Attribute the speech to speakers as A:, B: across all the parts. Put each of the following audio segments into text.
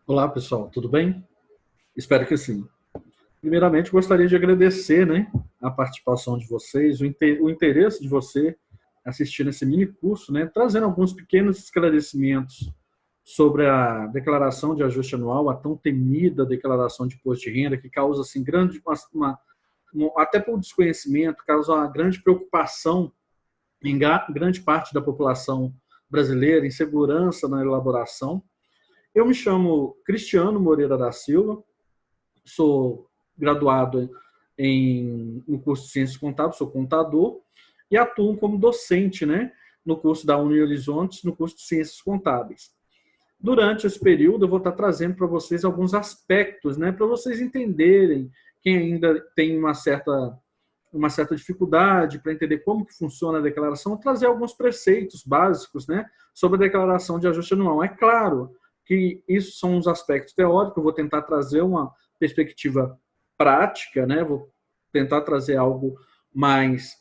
A: Olá, pessoal, tudo bem? Espero que sim. Primeiramente, gostaria de agradecer, né, a participação de vocês, o interesse de você assistir esse mini curso, né, trazendo alguns pequenos esclarecimentos sobre a declaração de ajuste anual, a tão temida declaração de imposto de renda, que causa assim até por desconhecimento, causa uma grande preocupação em grande parte da população brasileira, insegurança na elaboração. Eu me chamo Cristiano Moreira da Silva, sou graduado no curso de Ciências Contábeis, sou contador, e atuo como docente, né, no curso da Uni Horizontes, no curso de Ciências Contábeis. Durante esse período, eu vou estar trazendo para vocês alguns aspectos, né, para vocês entenderem, quem ainda tem uma certa dificuldade para entender como que funciona a declaração, trazer alguns preceitos básicos, né, sobre a declaração de ajuste anual. É claro que isso são os aspectos teóricos, eu vou tentar trazer uma perspectiva prática, né, vou tentar trazer algo mais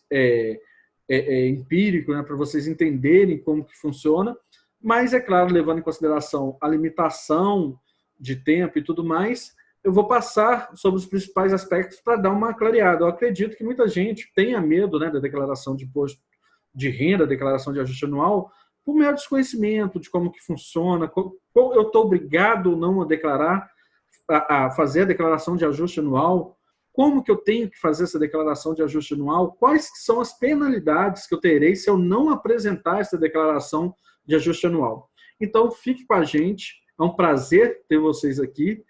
A: empírico, né, para vocês entenderem como que funciona, mas, é claro, levando em consideração a limitação de tempo e tudo mais, eu vou passar sobre os principais aspectos para dar uma clareada. Eu acredito que muita gente tenha medo, né, da declaração de imposto de renda, declaração de ajuste anual, por mero desconhecimento de como que funciona, eu estou obrigado ou não a declarar, a fazer a declaração de ajuste anual, como que eu tenho que fazer essa declaração de ajuste anual, quais são as penalidades que eu terei se eu não apresentar essa declaração de ajuste anual. Então, fique com a gente, é um prazer ter vocês aqui,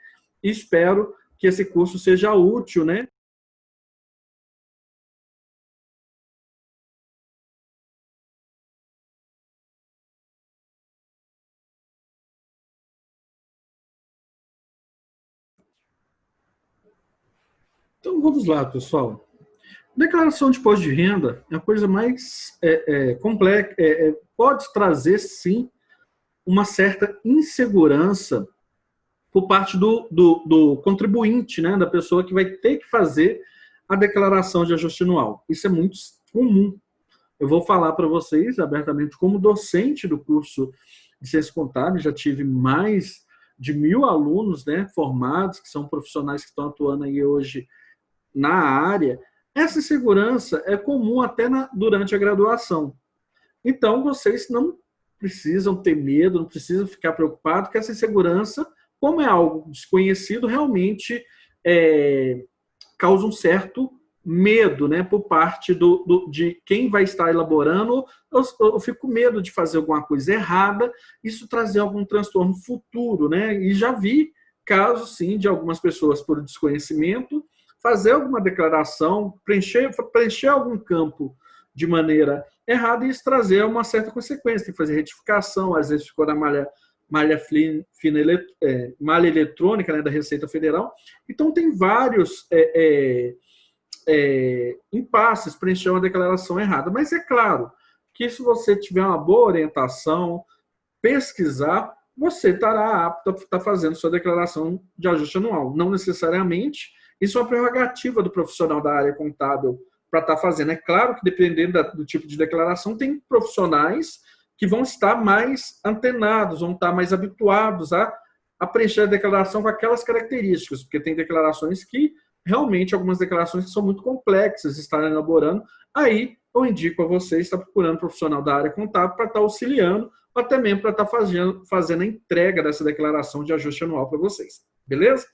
A: e espero que esse curso seja útil, né? Então, vamos lá, pessoal. Declaração de imposto de renda é a coisa mais complexa, pode trazer, sim, uma certa insegurança por parte do contribuinte, né, da pessoa que vai ter que fazer a declaração de ajuste anual. Isso é muito comum. Eu vou falar para vocês abertamente, como docente do curso de Ciências Contábeis, já tive mais de 1.000 alunos, né, formados, que são profissionais que estão atuando aí hoje na área. Essa insegurança é comum até durante a graduação. Então, vocês não precisam ter medo, não precisam ficar preocupados, que essa insegurança, como é algo desconhecido, realmente causa um certo medo, né, por parte de quem vai estar elaborando. Eu fico com medo de fazer alguma coisa errada, isso trazer algum transtorno futuro, né? E já vi casos, sim, de algumas pessoas, por desconhecimento, fazer alguma declaração, preencher algum campo de maneira errada e isso trazer uma certa consequência. Tem que fazer retificação, às vezes ficou na malha fina, malha eletrônica, né, da Receita Federal. Então, tem vários impasses para encher uma declaração errada. Mas é claro que se você tiver uma boa orientação, pesquisar, você estará apto a estar fazendo sua declaração de ajuste anual. Não necessariamente, isso é uma prerrogativa do profissional da área contábil para estar fazendo. É claro que, dependendo do tipo de declaração, tem profissionais que vão estar mais antenados, vão estar mais habituados a preencher a declaração com aquelas características, porque tem declarações que, realmente, algumas declarações que são muito complexas, estarem elaborando, aí eu indico a você estar procurando um profissional da área contábil para estar auxiliando, ou até mesmo para estar fazendo a entrega dessa declaração de ajuste anual para vocês. Beleza?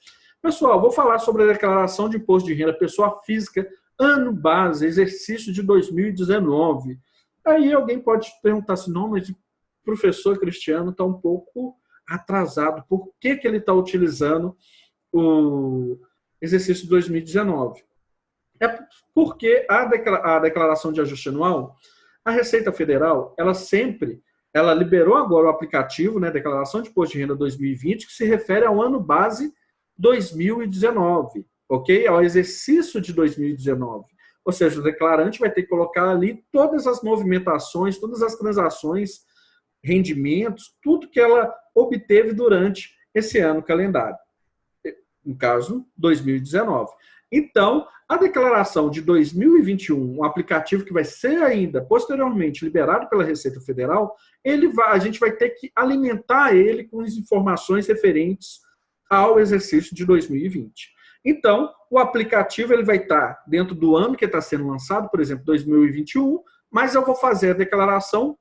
A: Pessoal, vou falar sobre a declaração de imposto de renda pessoa física, ano base, exercício de 2019. Aí alguém pode perguntar assim, não, mas o professor Cristiano está um pouco atrasado. Por que ele está utilizando o exercício de 2019? É porque a declaração de ajuste anual, a Receita Federal, ela liberou agora o aplicativo, né, Declaração de Imposto de Renda 2020, que se refere ao ano base 2019, ok? Ao exercício de 2019. Ou seja, o declarante vai ter que colocar ali todas as movimentações, todas as transações, rendimentos, tudo que ela obteve durante esse ano calendário. No caso, 2019. Então, a declaração de 2021, um aplicativo que vai ser ainda posteriormente liberado pela Receita Federal, a gente vai ter que alimentar ele com as informações referentes ao exercício de 2020. Então, o aplicativo ele vai estar dentro do ano que está sendo lançado, por exemplo, 2021, mas eu vou fazer a declaração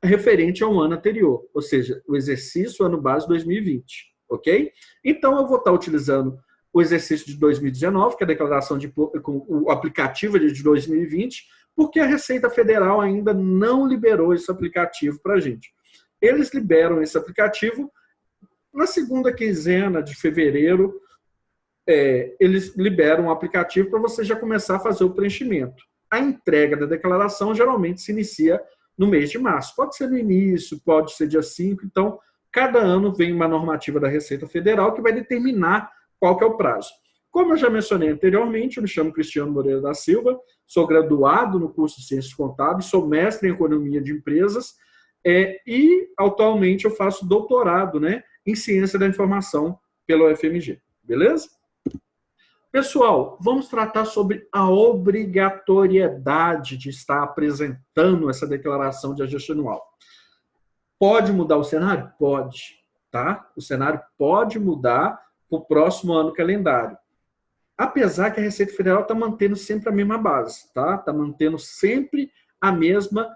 A: referente ao ano anterior, ou seja, o exercício ano base 2020, ok? Então, eu vou estar utilizando o exercício de 2019, que é a declaração com o aplicativo de 2020, porque a Receita Federal ainda não liberou esse aplicativo para a gente. Eles liberam esse aplicativo na segunda quinzena de fevereiro, eles liberam o aplicativo para você já começar a fazer o preenchimento. A entrega da declaração geralmente se inicia no mês de março. Pode ser no início, pode ser dia 5. Então, cada ano vem uma normativa da Receita Federal que vai determinar qual que é o prazo. Como eu já mencionei anteriormente, eu me chamo Cristiano Moreira da Silva, sou graduado no curso de Ciências Contábeis, sou mestre em Economia de Empresas e atualmente eu faço doutorado, né, em Ciência da Informação pela UFMG. Beleza? Pessoal, vamos tratar sobre a obrigatoriedade de estar apresentando essa declaração de ajuste anual. Pode mudar o cenário? Pode, tá? O cenário pode mudar para o próximo ano calendário. Apesar que a Receita Federal está mantendo sempre a mesma base, tá? Está mantendo sempre a mesma,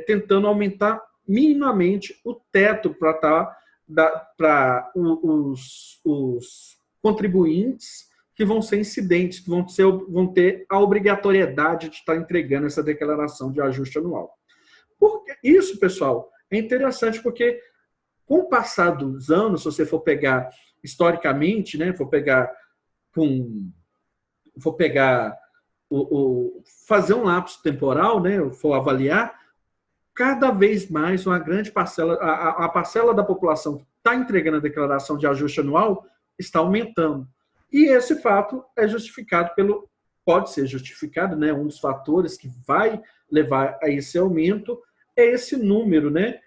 A: tentando aumentar minimamente o teto para os contribuintes que vão ser incidentes, que vão ter a obrigatoriedade de estar entregando essa declaração de ajuste anual. Isso, pessoal, é interessante porque, com o passar dos anos, se você for pegar historicamente, né, fazer um lapso temporal, né, for avaliar, cada vez mais uma grande parcela, a parcela da população que está entregando a declaração de ajuste anual está aumentando. E esse fato é justificado pode ser justificado, né? Um dos fatores que vai levar a esse aumento é esse número, né?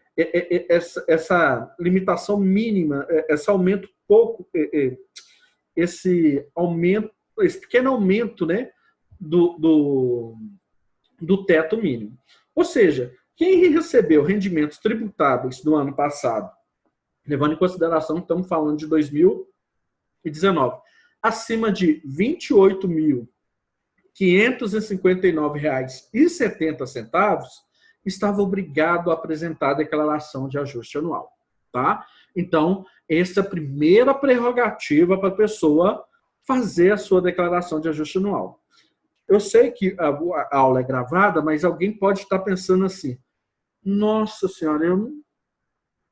A: Essa limitação mínima, esse aumento esse pequeno aumento, né? Do teto mínimo. Ou seja, quem recebeu rendimentos tributáveis do ano passado, levando em consideração que estamos falando de 2019, acima de R$ 28.559,70, estava obrigado a apresentar a declaração de ajuste anual. Tá? Então, essa é a primeira prerrogativa para a pessoa fazer a sua declaração de ajuste anual. Eu sei que a aula é gravada, mas alguém pode estar pensando assim, nossa senhora, eu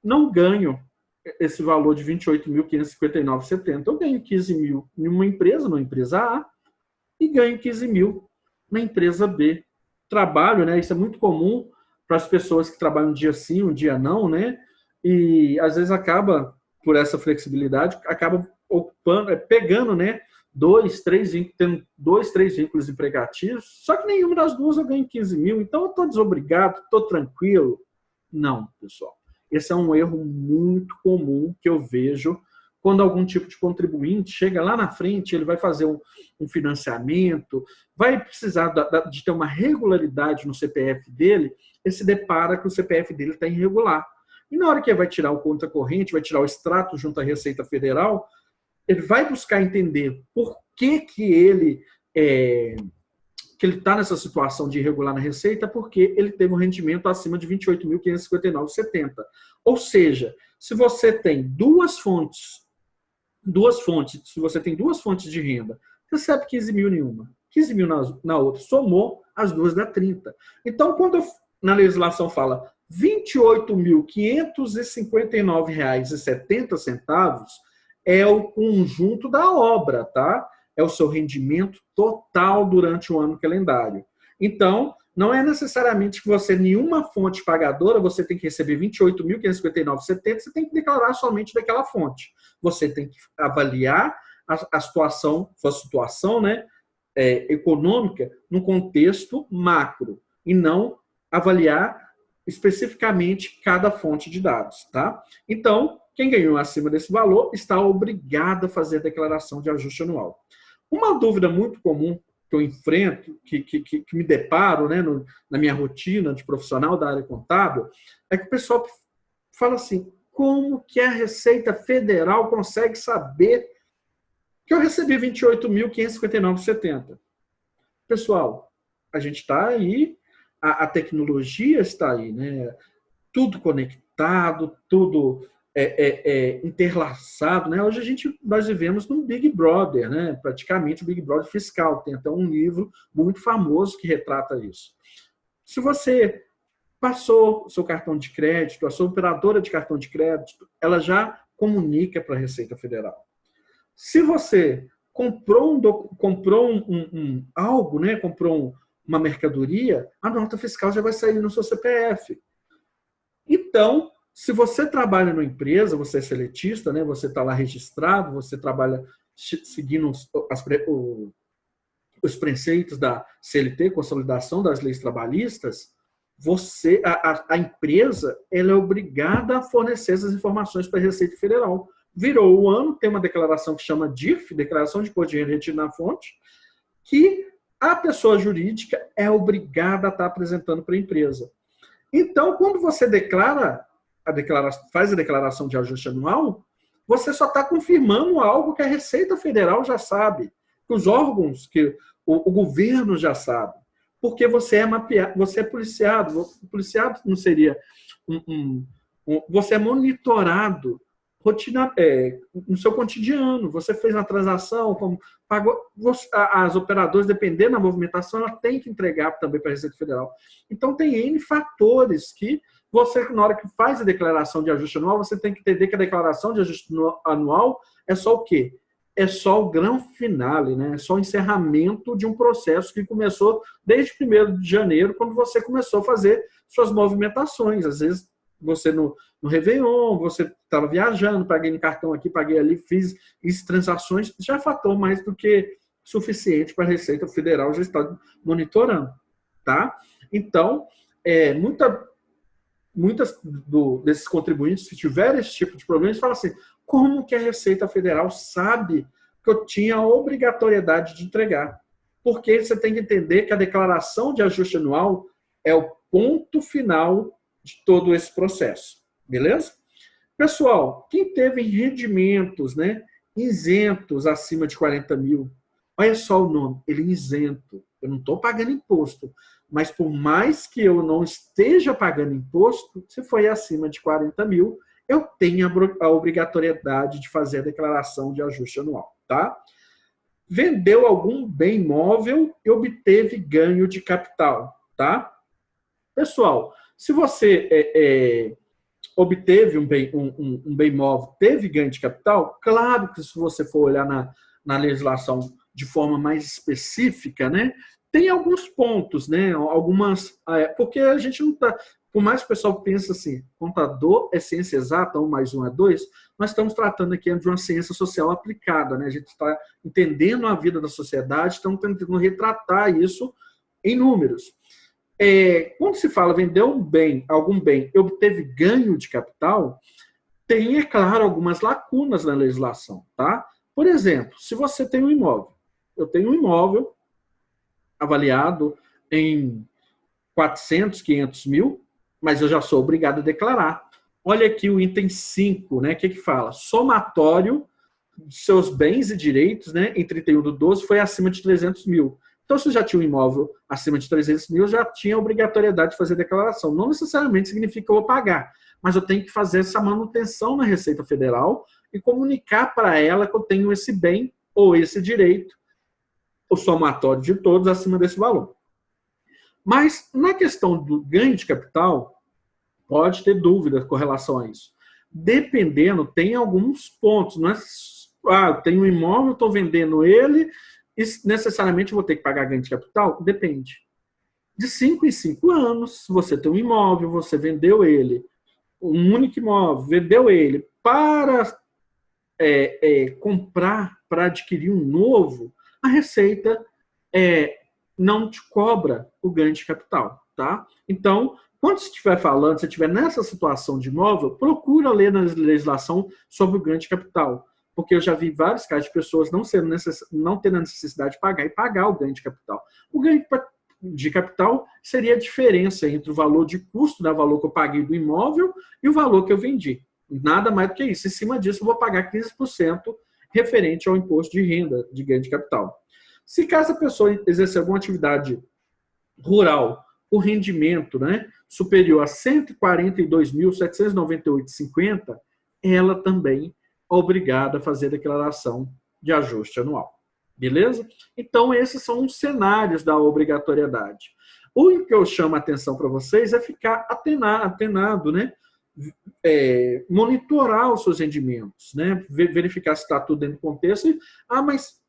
A: não ganho esse valor de R$ 28.559,70. Eu ganho 15 mil em uma empresa, na empresa A, e ganho 15 mil na empresa B. Trabalho, né? Isso é muito comum para as pessoas que trabalham um dia sim, um dia não, né? E às vezes acaba, por essa flexibilidade, acaba pegando, né? Tendo 2, 3 vínculos empregatícios, só que nenhuma das duas eu ganho 15 mil, então eu estou desobrigado, estou tranquilo. Não, pessoal. Esse é um erro muito comum que eu vejo quando algum tipo de contribuinte chega lá na frente, ele vai fazer um financiamento, vai precisar de ter uma regularidade no CPF dele, ele se depara que o CPF dele está irregular. E na hora que ele vai tirar o conta corrente, vai tirar o extrato junto à Receita Federal, ele vai buscar entender por que ele está nessa situação de irregular na Receita, porque ele teve um rendimento acima de R$ 28.559,70. Ou seja, se você tem duas fontes, se você tem duas fontes de renda, recebe 15 mil em uma, 15 mil na outra, somou, as duas dá 30. Então, quando na legislação fala R$ 28.559,70, é o conjunto da obra, tá? É o seu rendimento total durante o ano calendário. Então, não é necessariamente que você, nenhuma fonte pagadora, você tem que receber R$ 28.559,70, você tem que declarar somente daquela fonte. Você tem que avaliar a situação, sua situação, né, econômica no contexto macro e não avaliar especificamente cada fonte de dados, tá? Então, quem ganhou acima desse valor está obrigado a fazer a declaração de ajuste anual. Uma dúvida muito comum que eu enfrento, que me deparo, né, na minha rotina de profissional da área contábil, é que o pessoal fala assim, como que a Receita Federal consegue saber que eu recebi R$ 28.559,70? Pessoal, a gente está aí, a tecnologia está aí, né? Tudo conectado, tudo interlaçado, né? Hoje nós vivemos num Big Brother, né? Praticamente o Big Brother fiscal. Tem até um livro muito famoso que retrata isso. Se você passou o seu cartão de crédito, a sua operadora de cartão de crédito, ela já comunica para a Receita Federal. Se você comprou algo, né? Comprou uma mercadoria, a nota fiscal já vai sair no seu CPF. Então, se você trabalha numa empresa, você é seletista, né? Você está lá registrado, você trabalha seguindo os preceitos da CLT, Consolidação das Leis Trabalhistas, a empresa ela é obrigada a fornecer essas informações para a Receita Federal. Virou o ano, tem uma declaração que chama DIRF, Declaração de Imposto de Renda Retido na Fonte, que a pessoa jurídica é obrigada a estar apresentando para a empresa. Então, quando você faz a declaração de ajuste anual, você só está confirmando algo que a Receita Federal já sabe, que os órgãos, que o governo já sabe, porque você é mapeado, você é policiado. O policiado não seria você é monitorado no seu cotidiano. Você fez uma transação, pagou, as operadoras, dependendo da movimentação, ela tem que entregar também para a Receita Federal. Então, tem N fatores que você, na hora que faz a declaração de ajuste anual, você tem que entender que a declaração de ajuste anual é só o quê? É só o grão finale, né? É só o encerramento de um processo que começou desde 1º de janeiro, quando você começou a fazer suas movimentações. Às vezes, você no Réveillon, você estava viajando, paguei no cartão aqui, paguei ali, fiz transações, já é fator mais do que suficiente para a Receita Federal já estar monitorando, tá? Então, muitas desses contribuintes, se tiverem esse tipo de problema, eles falam assim, como que a Receita Federal sabe que eu tinha a obrigatoriedade de entregar? Porque você tem que entender que a declaração de ajuste anual é o ponto final de todo esse processo, beleza? Pessoal, quem teve rendimentos, né, isentos acima de 40 mil, olha só o nome, ele é isento, eu não estou pagando imposto, mas por mais que eu não esteja pagando imposto, se foi acima de 40 mil, eu tenho a obrigatoriedade de fazer a declaração de ajuste anual, tá? Vendeu algum bem imóvel e obteve ganho de capital, tá? Pessoal, se você obteve um bem imóvel, teve ganho de capital, claro que se você for olhar na legislação de forma mais específica, né, tem alguns pontos, né, porque a gente não está, por mais que o pessoal pense assim, contador é ciência exata, 1 mais 1 é 2, nós estamos tratando aqui de uma ciência social aplicada, né, a gente está entendendo a vida da sociedade, estamos tentando retratar isso em números. Quando se fala vendeu algum bem e obteve ganho de capital, tem, é claro, algumas lacunas na legislação, tá? Por exemplo, se você tem um imóvel, eu tenho um imóvel avaliado em 400, 500 mil, mas eu já sou obrigado a declarar. Olha aqui o item 5, né? O que fala? Somatório de seus bens e direitos, né, em 31/12 foi acima de 300 mil. Então, se eu já tinha um imóvel acima de 300 mil, eu já tinha a obrigatoriedade de fazer declaração. Não necessariamente significa que eu vou pagar, mas eu tenho que fazer essa manutenção na Receita Federal e comunicar para ela que eu tenho esse bem ou esse direito, o somatório de todos acima desse valor. Mas, na questão do ganho de capital, pode ter dúvidas com relação a isso. Dependendo, tem alguns pontos. Não é, eu tenho um imóvel, estou vendendo ele, e necessariamente vou ter que pagar ganho de capital? Depende. De 5 em 5 anos, se você tem um imóvel, você vendeu ele, um único imóvel, vendeu ele para comprar, para adquirir um novo, a Receita não te cobra o ganho de capital, tá? Então, quando você estiver falando, se estiver nessa situação de imóvel, procura ler na legislação sobre o ganho de capital. Porque eu já vi vários casos de pessoas não tendo a necessidade de pagar e pagar o ganho de capital. O ganho de capital seria a diferença entre o valor de custo, né, o valor que eu paguei do imóvel, e o valor que eu vendi. Nada mais do que isso. Em cima disso, eu vou pagar 15% referente ao imposto de renda de ganho de capital. Se caso a pessoa exercer alguma atividade rural, o rendimento, né, superior a R$ 142.798,50, ela também é obrigada a fazer a declaração de ajuste anual. Beleza? Então, esses são os cenários da obrigatoriedade. O que eu chamo a atenção para vocês é ficar atenado, né? Monitorar os seus rendimentos, né? Verificar se está tudo dentro do contexto. Mas,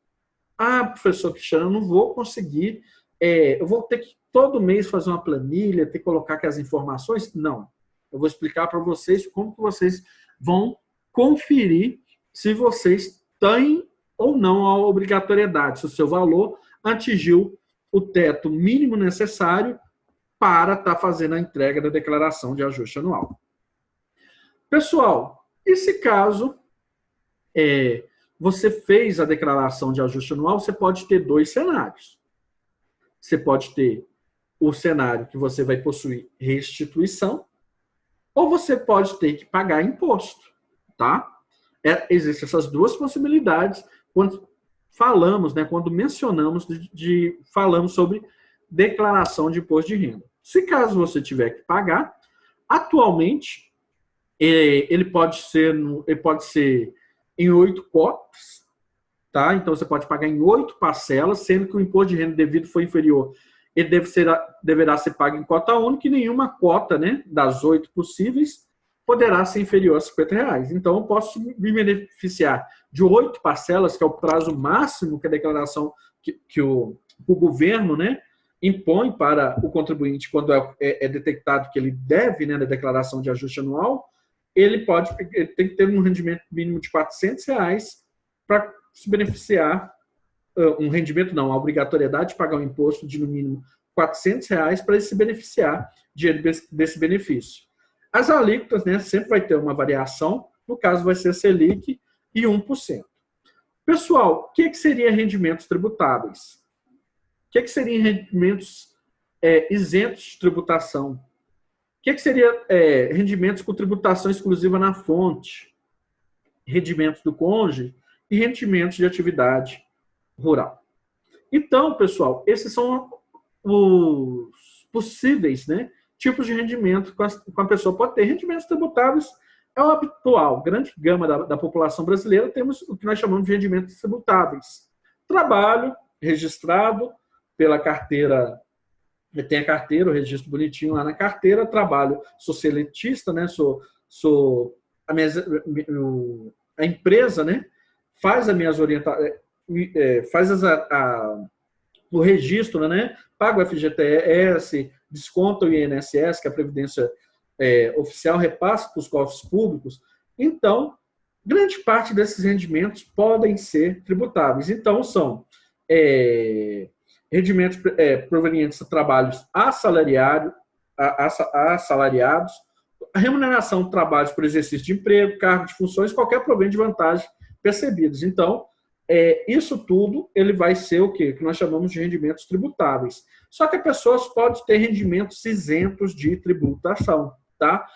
A: professor Cristiano, eu não vou conseguir, eu vou ter que todo mês fazer uma planilha, ter que colocar aqui as informações? Não. Eu vou explicar para vocês como que vocês vão conferir se vocês têm ou não a obrigatoriedade, se o seu valor atingiu o teto mínimo necessário para estar fazendo a entrega da declaração de ajuste anual. Pessoal, e se caso você fez a declaração de ajuste anual, você pode ter dois cenários. Você pode ter o cenário que você vai possuir restituição, ou você pode ter que pagar imposto, tá? Existem essas duas possibilidades quando falamos, né, quando mencionamos falamos sobre declaração de imposto de renda. Se caso você tiver que pagar, atualmente ele pode ser em 8 cotas, tá? Então você pode pagar em 8 parcelas, sendo que o imposto de renda devido for inferior, ele deverá ser pago em cota única, e nenhuma cota, né, das 8 possíveis poderá ser inferior a R$50. Então, eu posso me beneficiar de 8 parcelas, que é o prazo máximo que a declaração que o governo, né, impõe para o contribuinte quando é detectado que ele deve, né, na declaração de ajuste anual. Ele tem que ter um rendimento mínimo de R$400 para se beneficiar. Um rendimento não, a obrigatoriedade de pagar um imposto de no mínimo R$400 para ele se beneficiar desse benefício. As alíquotas, né, sempre vai ter uma variação, no caso vai ser a Selic e 1%. Pessoal, o que seria rendimentos tributáveis? O que seriam rendimentos isentos de tributação? O que seria rendimentos com tributação exclusiva na fonte? Rendimentos do cônjuge e rendimentos de atividade rural. Então, pessoal, esses são os possíveis, né, tipos de rendimento que a pessoa pode ter. Rendimentos tributáveis é o habitual. Grande gama da população brasileira temos o que nós chamamos de rendimentos tributáveis. Trabalho registrado pela carteira, tem a carteira, o registro bonitinho lá na carteira. Trabalho, sou seletista, né? A empresa, né, faz as minhas orientações, faz o registro, né? Paga o FGTS, desconta o INSS, que é a Previdência Oficial, repassa para os cofres públicos. Então, grande parte desses rendimentos podem ser tributáveis. Então, são rendimentos provenientes de trabalhos assalariados, a remuneração de trabalhos por exercício de emprego, cargo de funções, qualquer provento de vantagem percebidos. Então, isso tudo ele vai ser o quê? Que nós chamamos de rendimentos tributáveis. Só que as pessoas podem ter rendimentos isentos de tributação, tá?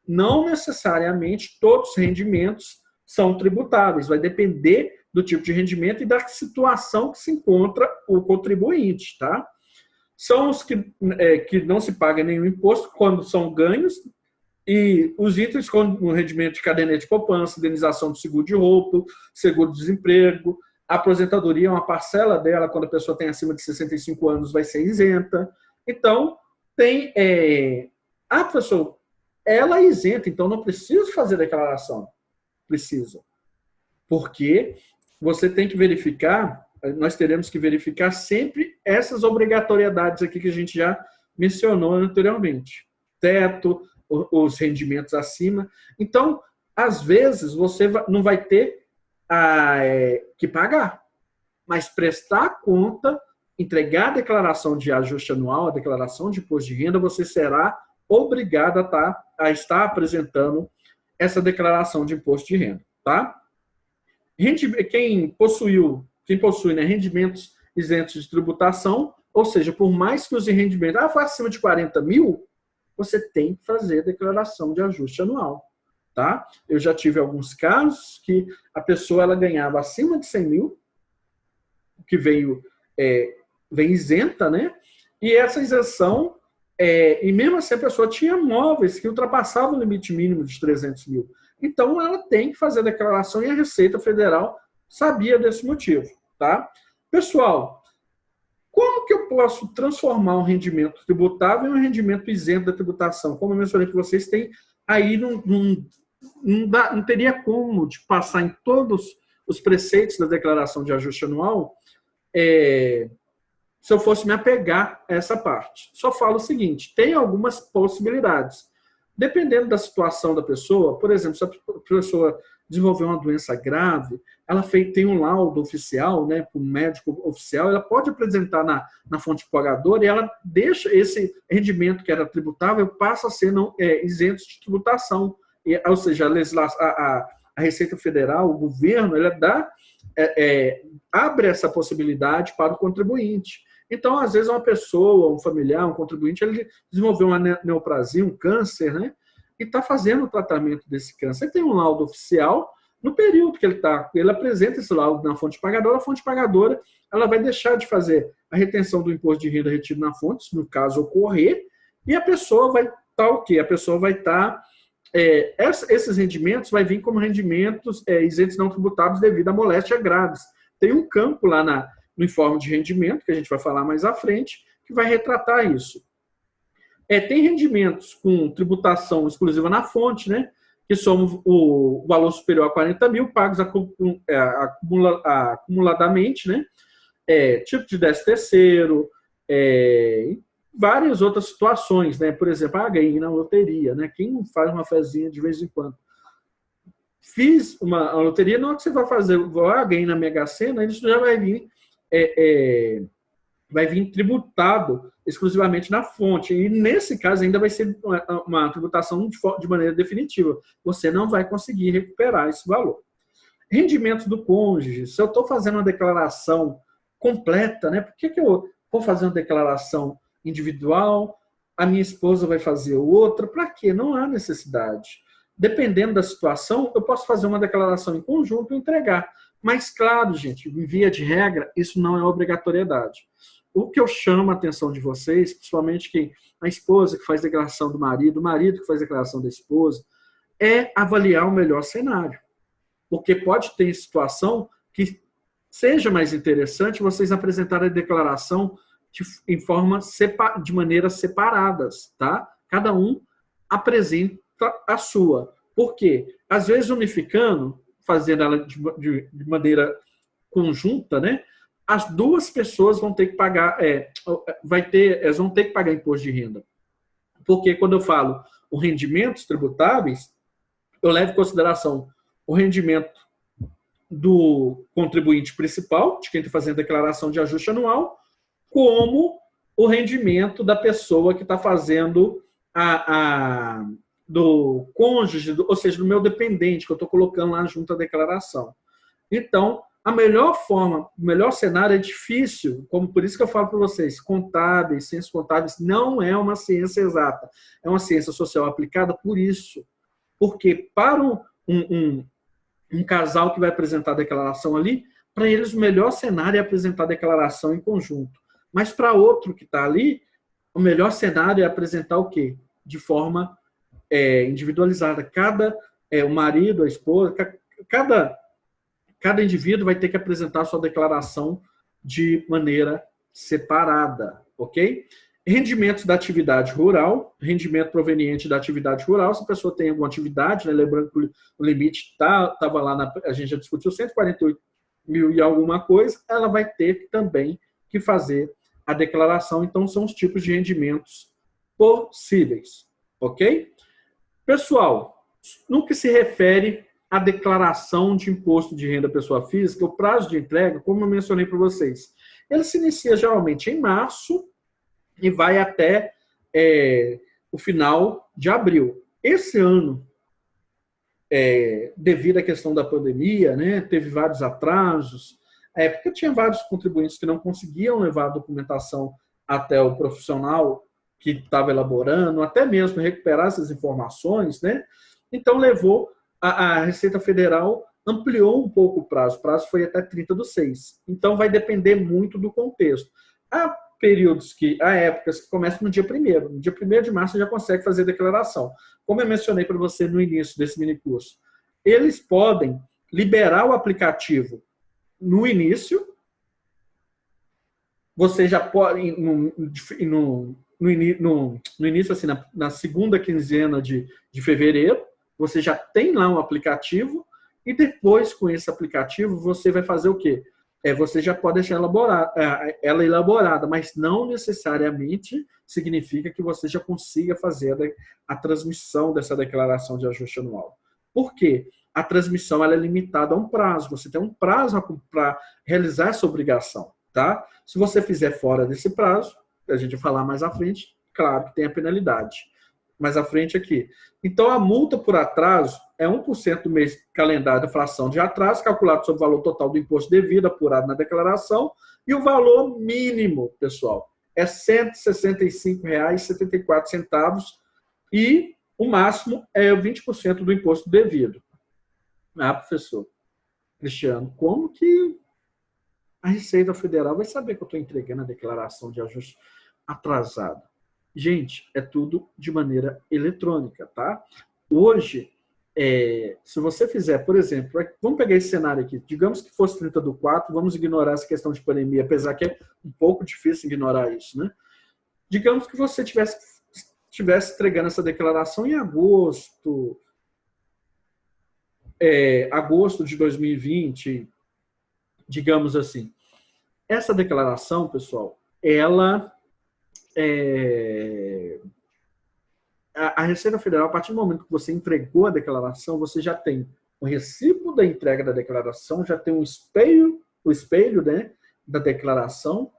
A: Não necessariamente todos os rendimentos são tributáveis, vai depender do tipo de rendimento e da situação que se encontra o contribuinte, tá? São os que não se paga nenhum imposto quando são ganhos, e os itens como o rendimento de caderneta de poupança, indenização do seguro de roubo, seguro-desemprego, a aposentadoria, uma parcela dela, quando a pessoa tem acima de 65 anos, vai ser isenta. Então, tem... professor, ela é isenta, então não precisa fazer declaração. Precisa. Porque você tem que verificar, nós teremos que verificar sempre essas obrigatoriedades aqui que a gente já mencionou anteriormente. Teto, os rendimentos acima. Então, às vezes, você não vai ter que pagar, mas prestar conta, entregar a declaração de ajuste anual, a declaração de imposto de renda, você será obrigado a estar apresentando essa declaração de imposto de renda, tá? Quem possui, né, rendimentos isentos de tributação, ou seja, por mais que os rendimentos for acima de 40 mil, você tem que fazer a declaração de ajuste anual, tá? Eu já tive alguns casos que a pessoa ela ganhava acima de 100 mil, que vem isenta, né? E essa isenção, e mesmo assim a pessoa tinha móveis que ultrapassavam o limite mínimo de 300 mil. Então, ela tem que fazer a declaração e a Receita Federal sabia desse motivo, tá? Pessoal, como que eu posso transformar um rendimento tributável em um rendimento isento da tributação? Como eu mencionei para vocês, tem aí não teria como de passar em todos os preceitos da declaração de ajuste anual se eu fosse me apegar a essa parte. Só falo o seguinte, tem algumas possibilidades. Dependendo da situação da pessoa, por exemplo, se a pessoa desenvolveu uma doença grave, ela tem um laudo oficial, né, para o médico oficial, ela pode apresentar na fonte pagadora e ela deixa esse rendimento que era tributável, passa a ser isento de tributação. Ou seja, a Receita Federal, o governo, ela abre essa possibilidade para o contribuinte. Então, às vezes, uma pessoa, um familiar, um contribuinte, ele desenvolveu uma neoplasia, um câncer, né? E está fazendo o tratamento desse câncer. Ele tem um laudo oficial, no período que ele apresenta esse laudo na fonte pagadora, a fonte pagadora ela vai deixar de fazer a retenção do imposto de renda retido na fonte, no caso ocorrer, e a pessoa vai estar o quê? A pessoa vai estar... esses rendimentos vai vir como rendimentos isentos não tributáveis devido a moléstia graves. Tem um campo lá no informe de rendimento, que a gente vai falar mais à frente, que vai retratar isso. Tem rendimentos com tributação exclusiva na fonte, né? Que são o valor superior a 40 mil, pagos acumuladamente, né? Tipo de 13º, várias outras situações, né? Por exemplo, ganhei na loteria, né? Quem não faz uma fezinha de vez em quando? Fiz uma loteria, não é que você vai fazer, ganhei na Mega Sena, isso já vai vir tributado exclusivamente na fonte. E, nesse caso, ainda vai ser uma tributação de maneira definitiva. Você não vai conseguir recuperar esse valor. Rendimentos do cônjuge. Se eu estou fazendo uma declaração completa, né? Por que eu vou fazer uma declaração individual, a minha esposa vai fazer outra? Para quê? Não há necessidade. Dependendo da situação, eu posso fazer uma declaração em conjunto e entregar. Mas, claro, gente, em via de regra, isso não é obrigatoriedade. O que eu chamo a atenção de vocês, principalmente a esposa que faz declaração do marido, o marido que faz declaração da esposa, é avaliar o melhor cenário. Porque pode ter situação que seja mais interessante vocês apresentarem a declaração de maneiras separadas, tá? Cada um apresenta a sua. Por quê? Às vezes, unificando, fazendo ela de maneira conjunta, né? As duas pessoas vão ter que pagar, elas vão ter que pagar imposto de renda. Porque quando eu falo os rendimentos tributáveis, eu levo em consideração o rendimento do contribuinte principal, de quem está fazendo declaração de ajuste anual, como o rendimento da pessoa que está fazendo do cônjuge, ou seja, do meu dependente, que eu estou colocando lá junto à declaração. Então, a melhor forma, o melhor cenário é difícil, como por isso que eu falo para vocês, contábeis, ciências contábeis não é uma ciência exata, é uma ciência social aplicada por isso. Porque para um casal que vai apresentar a declaração ali, para eles o melhor cenário é apresentar a declaração em conjunto. Mas para outro que está ali, o melhor cenário é apresentar o quê? De forma individualizada. O marido, a esposa, cada indivíduo vai ter que apresentar a sua declaração de maneira separada, ok? Rendimentos da atividade rural, rendimento proveniente da atividade rural, se a pessoa tem alguma atividade, né, lembrando que o limite estava lá, a gente já discutiu 148 mil e alguma coisa, ela vai ter também que fazer a declaração. Então, são os tipos de rendimentos possíveis, ok? Pessoal, no que se refere à declaração de imposto de renda pessoa física, o prazo de entrega, como eu mencionei para vocês, ele se inicia geralmente em março e vai até o final de abril. Esse ano, devido à questão da pandemia, né, teve vários atrasos, porque tinha vários contribuintes que não conseguiam levar a documentação até o profissional que estava elaborando, até mesmo recuperar essas informações, né? Então, levou a Receita Federal ampliou um pouco o prazo foi até 30/6. Então, vai depender muito do contexto. Há há épocas que começam no dia 1º. No dia 1º de março, você já consegue fazer a declaração. Como eu mencionei para você no início desse minicurso, eles podem liberar o aplicativo no início, você já pode, no início, assim, na segunda quinzena de fevereiro, você já tem lá um aplicativo e depois, com esse aplicativo, você vai fazer o quê? Você já pode deixar ela elaborada, mas não necessariamente significa que você já consiga fazer a transmissão dessa declaração de ajuste anual. Por quê? A transmissão ela é limitada a um prazo. Você tem um prazo para realizar essa obrigação. Tá? Se você fizer fora desse prazo, a gente vai falar mais à frente, claro que tem a penalidade. Mais à frente aqui. Então, a multa por atraso é 1% do mês calendário da fração de atraso, calculado sobre o valor total do imposto devido apurado na declaração, e o valor mínimo, pessoal, é R$ 165,74, e o máximo é 20% do imposto devido. Ah, professor Cristiano, como que a Receita Federal vai saber que eu estou entregando a declaração de ajuste atrasado? Gente, é tudo de maneira eletrônica, tá? Hoje, se você fizer, por exemplo, vamos pegar esse cenário aqui, digamos que fosse 30/4, vamos ignorar essa questão de pandemia, apesar que é um pouco difícil ignorar isso, né? Digamos que você estivesse entregando essa declaração em agosto de 2020, digamos assim. Essa declaração, pessoal, ela a Receita Federal, a partir do momento que você entregou a declaração, você já tem o recibo da entrega da declaração, já tem o espelho, né, da declaração,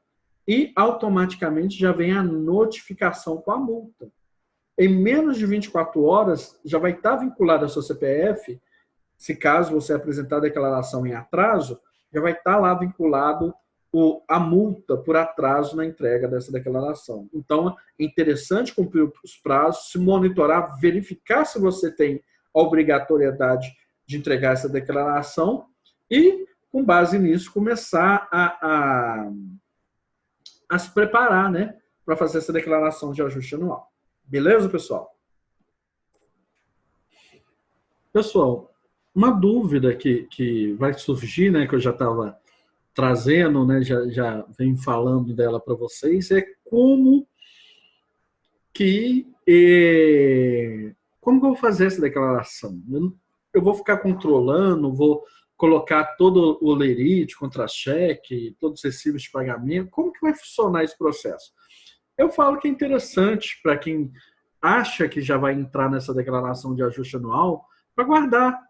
A: e automaticamente já vem a notificação com a multa. Em menos de 24 horas, já vai estar vinculado ao seu CPF, se caso você apresentar a declaração em atraso, já vai estar lá vinculado a multa por atraso na entrega dessa declaração. Então, é interessante cumprir os prazos, se monitorar, verificar se você tem a obrigatoriedade de entregar essa declaração e, com base nisso, começar a se preparar, né, para fazer essa declaração de ajuste anual. Beleza, pessoal? Pessoal, uma dúvida que vai surgir, né, que eu já estava trazendo, né, já venho falando dela para vocês, é como que eu vou fazer essa declaração? Eu vou ficar controlando, vou colocar todo o lerite, contra-cheque, todos os recibos de pagamento, como que vai funcionar esse processo? Eu falo que é interessante para quem acha que já vai entrar nessa declaração de ajuste anual, para guardar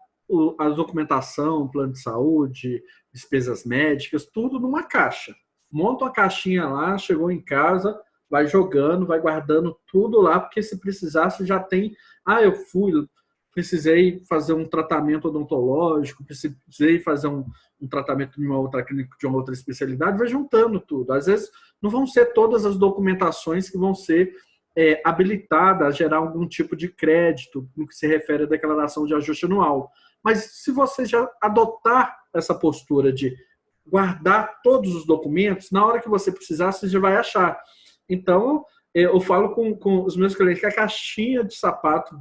A: a documentação, plano de saúde, despesas médicas, tudo numa caixa. Monta uma caixinha lá, chegou em casa, vai jogando, vai guardando tudo lá, porque se precisar, você já tem... precisei fazer um tratamento odontológico, precisei fazer um tratamento de uma outra clínica, de uma outra especialidade, vai juntando tudo. Às vezes, não vão ser todas as documentações que vão ser habilitadas a gerar algum tipo de crédito no que se refere à declaração de ajuste anual. Mas se você já adotar essa postura de guardar todos os documentos, na hora que você precisar, você já vai achar. Então, eu falo com os meus clientes que a caixinha de sapato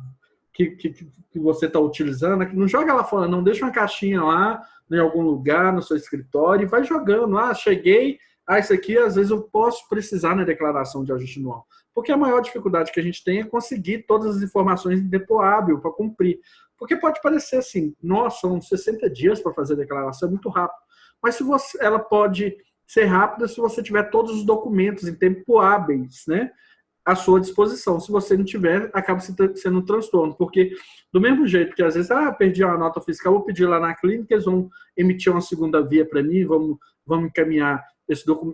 A: que você está utilizando, não joga lá fora, não, deixa uma caixinha lá em algum lugar, no seu escritório, e vai jogando. Cheguei, isso aqui às vezes eu posso precisar na declaração de ajuste anual. Porque a maior dificuldade que a gente tem é conseguir todas as informações em tempo hábil para cumprir. Porque pode parecer assim, nossa, são 60 dias para fazer a declaração, é muito rápido. Mas ela pode ser rápida se você tiver todos os documentos em tempo hábeis, né, à sua disposição. Se você não tiver, acaba sendo um transtorno. Porque, do mesmo jeito que às vezes, perdi uma nota fiscal, vou pedir lá na clínica, eles vão emitir uma segunda via para mim, vamos encaminhar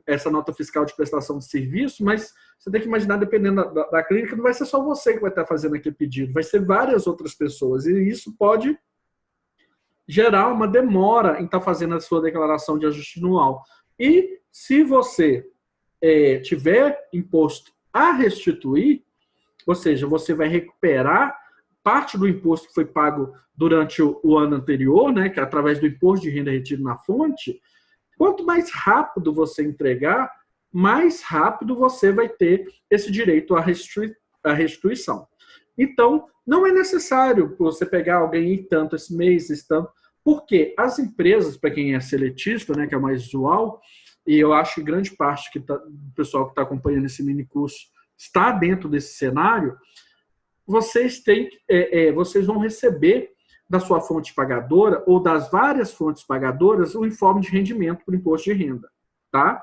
A: essa nota fiscal de prestação de serviço, mas você tem que imaginar, dependendo da clínica, não vai ser só você que vai estar fazendo aquele pedido, vai ser várias outras pessoas, e isso pode gerar uma demora em estar fazendo a sua declaração de ajuste anual. E se você tiver imposto a restituir, ou seja, você vai recuperar parte do imposto que foi pago durante o ano anterior, né, que é através do imposto de renda retido na fonte, quanto mais rápido você entregar, mais rápido você vai ter esse direito à restituição. Então, não é necessário você pegar alguém e tanto esse mês, esse tanto, porque as empresas, para quem é seletista, né, que é mais usual, e eu acho que grande parte do pessoal que está acompanhando esse mini curso está dentro desse cenário, vocês vão receber da sua fonte pagadora ou das várias fontes pagadoras o informe de rendimento para o imposto de renda. Tá?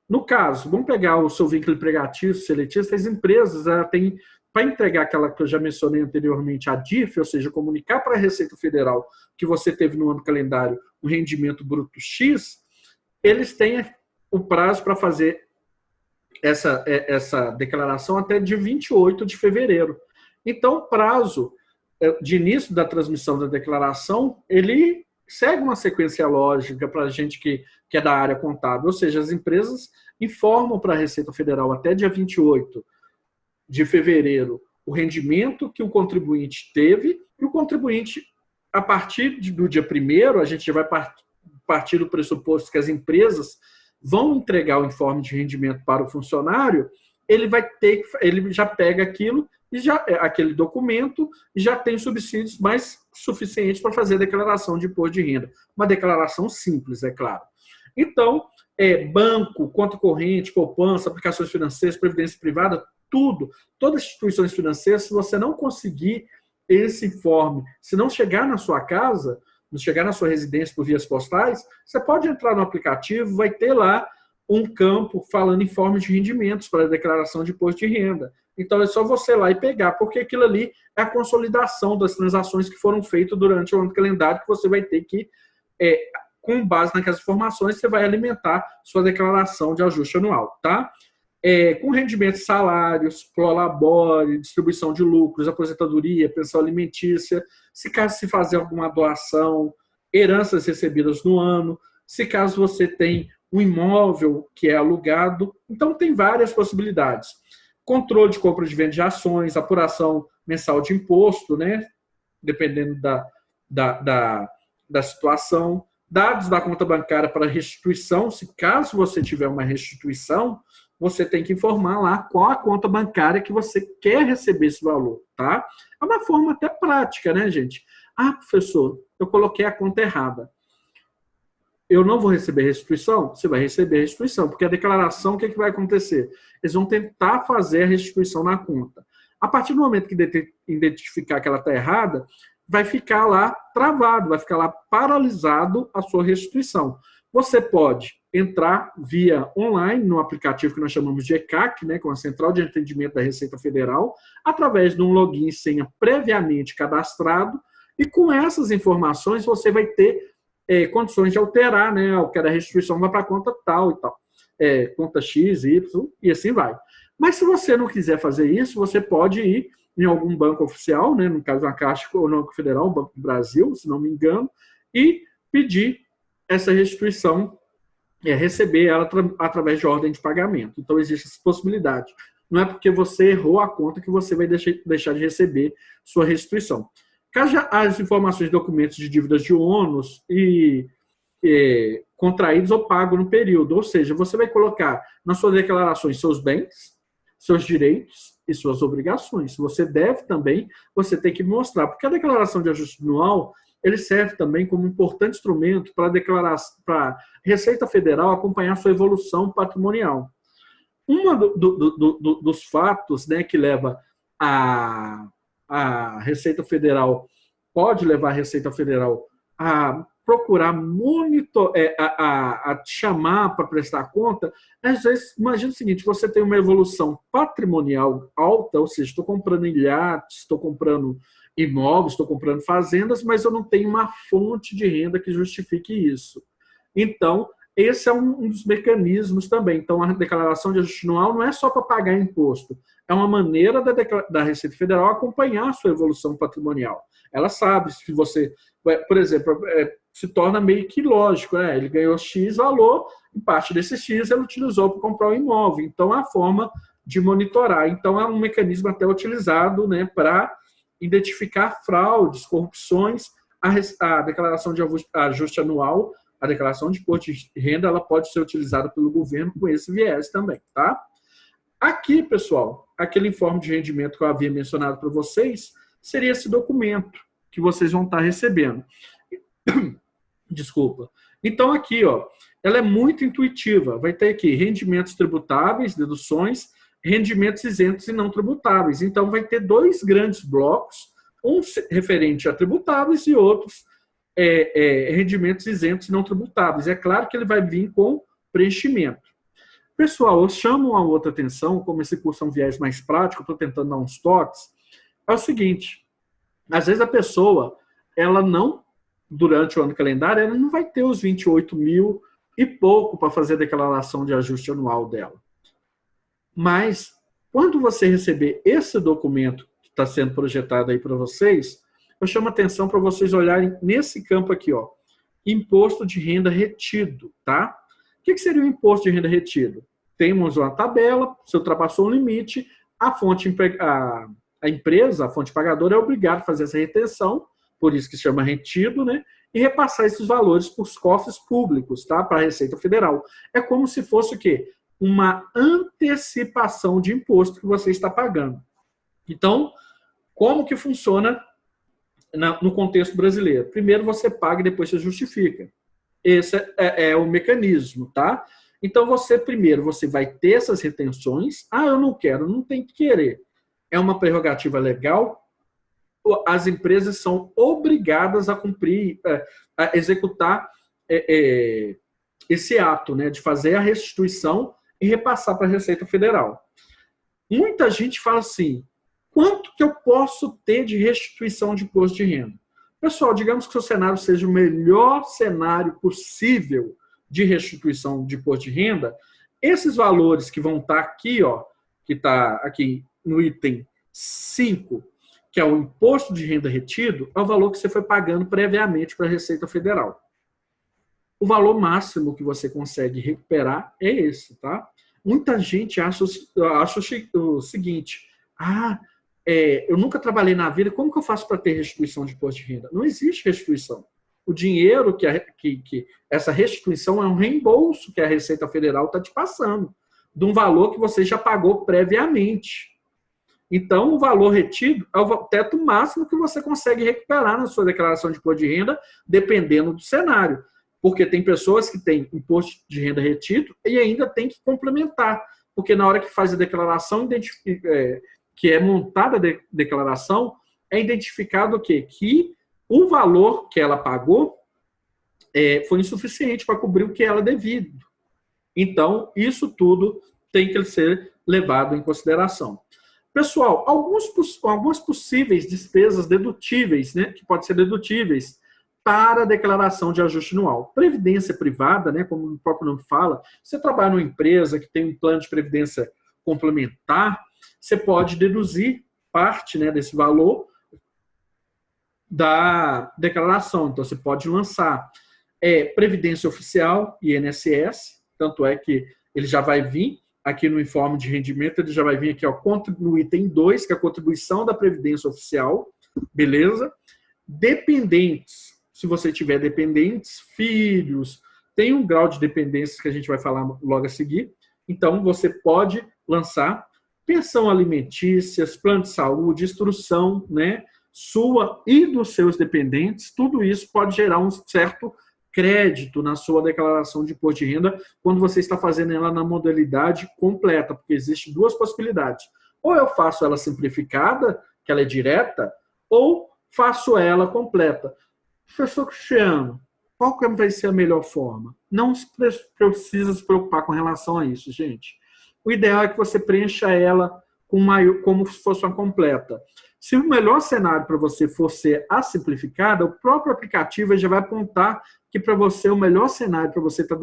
A: No caso, vamos pegar o seu vínculo empregatício, seletista, as empresas têm, para entregar aquela que eu já mencionei anteriormente, a DIF, ou seja, comunicar para a Receita Federal que você teve no ano calendário um rendimento bruto X, eles têm o prazo para fazer essa declaração até dia 28 de fevereiro. Então, o prazo de início da transmissão da declaração, ele segue uma sequência lógica para a gente que é da área contábil, ou seja, as empresas informam para a Receita Federal até dia 28 de fevereiro o rendimento que o contribuinte teve, e o contribuinte, a partir do dia 1º, a gente vai partir do pressuposto que as empresas vão entregar o informe de rendimento para o funcionário, ele já pega aquilo, aquele documento, e já tem subsídios mais suficientes para fazer a declaração de imposto de renda. Uma declaração simples, é claro. Então, banco, conta corrente, poupança, aplicações financeiras, previdência privada, todas as instituições financeiras, se você não conseguir esse informe, se não chegar na sua casa, não chegar na sua residência por vias postais, você pode entrar no aplicativo, vai ter lá um campo falando informe de rendimentos para a declaração de imposto de renda. Então, é só você ir lá e pegar, porque aquilo ali é a consolidação das transações que foram feitas durante o ano calendário, que você vai ter que, com base naquelas informações, você vai alimentar sua declaração de ajuste anual, tá? Com rendimentos, salários, prolabore, distribuição de lucros, aposentadoria, pensão alimentícia, se caso se fazer alguma doação, heranças recebidas no ano, se caso você tem um imóvel que é alugado. Então, tem várias possibilidades. Controle de compra de venda de ações, apuração mensal de imposto, né? Dependendo da situação. Dados da conta bancária para restituição, se caso você tiver uma restituição, você tem que informar lá qual a conta bancária que você quer receber esse valor, tá? É uma forma até prática, né, gente? Ah, professor, eu coloquei a conta errada. Eu não vou receber restituição? Você vai receber restituição, porque a declaração, o que vai acontecer? Eles vão tentar fazer a restituição na conta. A partir do momento que identificar que ela está errada, vai ficar lá travado, vai ficar lá paralisado a sua restituição. Você pode entrar via online no aplicativo que nós chamamos de ECAC, né, com a Central de Atendimento da Receita Federal, através de um login e senha previamente cadastrado, e com essas informações você vai ter condições de alterar, né? Eu quero a restituição vai para a conta tal e tal. Conta X, Y, e assim vai. Mas se você não quiser fazer isso, você pode ir em algum banco oficial, né? No caso, a Caixa Econômica Federal, o Banco do Brasil, se não me engano, e pedir essa restituição, receber ela através de ordem de pagamento. Então, existe essa possibilidade. Não é porque você errou a conta que você vai deixar de receber sua restituição. Caso as informações de documentos de dívidas de ônus contraídos ou pagos no período, ou seja, você vai colocar nas suas declarações seus bens, seus direitos e suas obrigações. Se você deve também, você tem que mostrar, porque a declaração de ajuste anual ele serve também como um importante instrumento para a Receita Federal acompanhar sua evolução patrimonial. Um dos fatos, né, que leva a Receita Federal, pode levar a Receita Federal a procurar a te chamar para prestar conta, às vezes, imagina o seguinte, você tem uma evolução patrimonial alta, ou seja, estou comprando iates, estou comprando imóveis, estou comprando fazendas, mas eu não tenho uma fonte de renda que justifique isso. Então, esse é um dos mecanismos também. Então, a declaração de ajuste anual não é só para pagar imposto, é uma maneira da Receita Federal acompanhar a sua evolução patrimonial. Ela sabe se você, por exemplo, se torna meio que lógico, ele ganhou X valor, e parte desse X ele utilizou para comprar um imóvel. Então, é a forma de monitorar. Então, é um mecanismo até utilizado, né, para identificar fraudes, corrupções, a declaração de ajuste anual, a declaração de imposto de renda, ela pode ser utilizada pelo governo com esse viés também, tá? Aqui, pessoal, aquele informe de rendimento que eu havia mencionado para vocês, seria esse documento que vocês vão estar recebendo. Desculpa. Então, aqui, ó, ela é muito intuitiva. Vai ter aqui rendimentos tributáveis, deduções, rendimentos isentos e não tributáveis. Então, vai ter dois grandes blocos, um referente a tributáveis e outros rendimentos isentos e não tributáveis. É claro que ele vai vir com preenchimento. Pessoal, eu chamo a outra atenção, como esse curso é um viés mais prático, estou tentando dar uns toques, é o seguinte, às vezes a pessoa, ela não, durante o ano calendário, ela não vai ter os 28 mil e pouco para fazer a declaração de ajuste anual dela. Mas, quando você receber esse documento que está sendo projetado aí para vocês, eu chamo a atenção para vocês olharem nesse campo aqui, ó, imposto de renda retido, tá? O que seria o imposto de renda retido? Temos uma tabela, se ultrapassou o limite, a empresa, a fonte pagadora, é obrigada a fazer essa retenção, por isso que se chama retido, né? E repassar esses valores para os cofres públicos, tá? Para a Receita Federal. É como se fosse o quê? Uma antecipação de imposto que você está pagando. Então, como que funciona no contexto brasileiro? Primeiro você paga e depois você justifica. Esse é o mecanismo, tá? Então, primeiro, você vai ter essas retenções. Ah, eu não quero, não tem que querer. É uma prerrogativa legal. As empresas são obrigadas a cumprir, a executar esse ato, né, de fazer a restituição e repassar para a Receita Federal. Muita gente fala assim, quanto que eu posso ter de restituição de imposto de renda? Pessoal, digamos que o seu cenário seja o melhor cenário possível de restituição de imposto de renda, esses valores que vão estar aqui, ó, que está aqui no item 5, que é o imposto de renda retido, é o valor que você foi pagando previamente para a Receita Federal. O valor máximo que você consegue recuperar é esse, tá? Muita gente acha o seguinte, eu nunca trabalhei na vida, como que eu faço para ter restituição de imposto de renda? Não existe restituição. O dinheiro que essa restituição é um reembolso que a Receita Federal está te passando, de um valor que você já pagou previamente. Então, o valor retido é o teto máximo que você consegue recuperar na sua declaração de imposto de renda, dependendo do cenário. Porque tem pessoas que têm imposto de renda retido e ainda tem que complementar. Porque na hora que faz a declaração, que é montada a declaração, é identificado o quê? Que o valor que ela pagou foi insuficiente para cobrir o que ela devia. Então, isso tudo tem que ser levado em consideração. Pessoal, algumas possíveis despesas dedutíveis, né, que podem ser dedutíveis para a declaração de ajuste anual. Previdência privada, né, como o próprio nome fala, você trabalha numa empresa que tem um plano de previdência complementar, você pode deduzir parte, né, desse valor da declaração. Então, você pode lançar Previdência Oficial, INSS, tanto é que ele já vai vir aqui no informe de rendimento, ele já vai vir aqui, ó, no item 2, que é a contribuição da Previdência Oficial, beleza? Dependentes, se você tiver dependentes, filhos, tem um grau de dependência que a gente vai falar logo a seguir, então você pode lançar pensão alimentícias, plano de saúde, instrução, né, sua e dos seus dependentes, tudo isso pode gerar um certo crédito na sua declaração de imposto de renda quando você está fazendo ela na modalidade completa, porque existem duas possibilidades. Ou eu faço ela simplificada, que ela é direta, ou faço ela completa. Professor Cristiano, qual que vai ser a melhor forma? Não precisa se preocupar com relação a isso, gente. O ideal é que você preencha ela como se fosse uma completa. Se o melhor cenário para você for ser a simplificada, o próprio aplicativo já vai apontar que para você o melhor cenário para você estar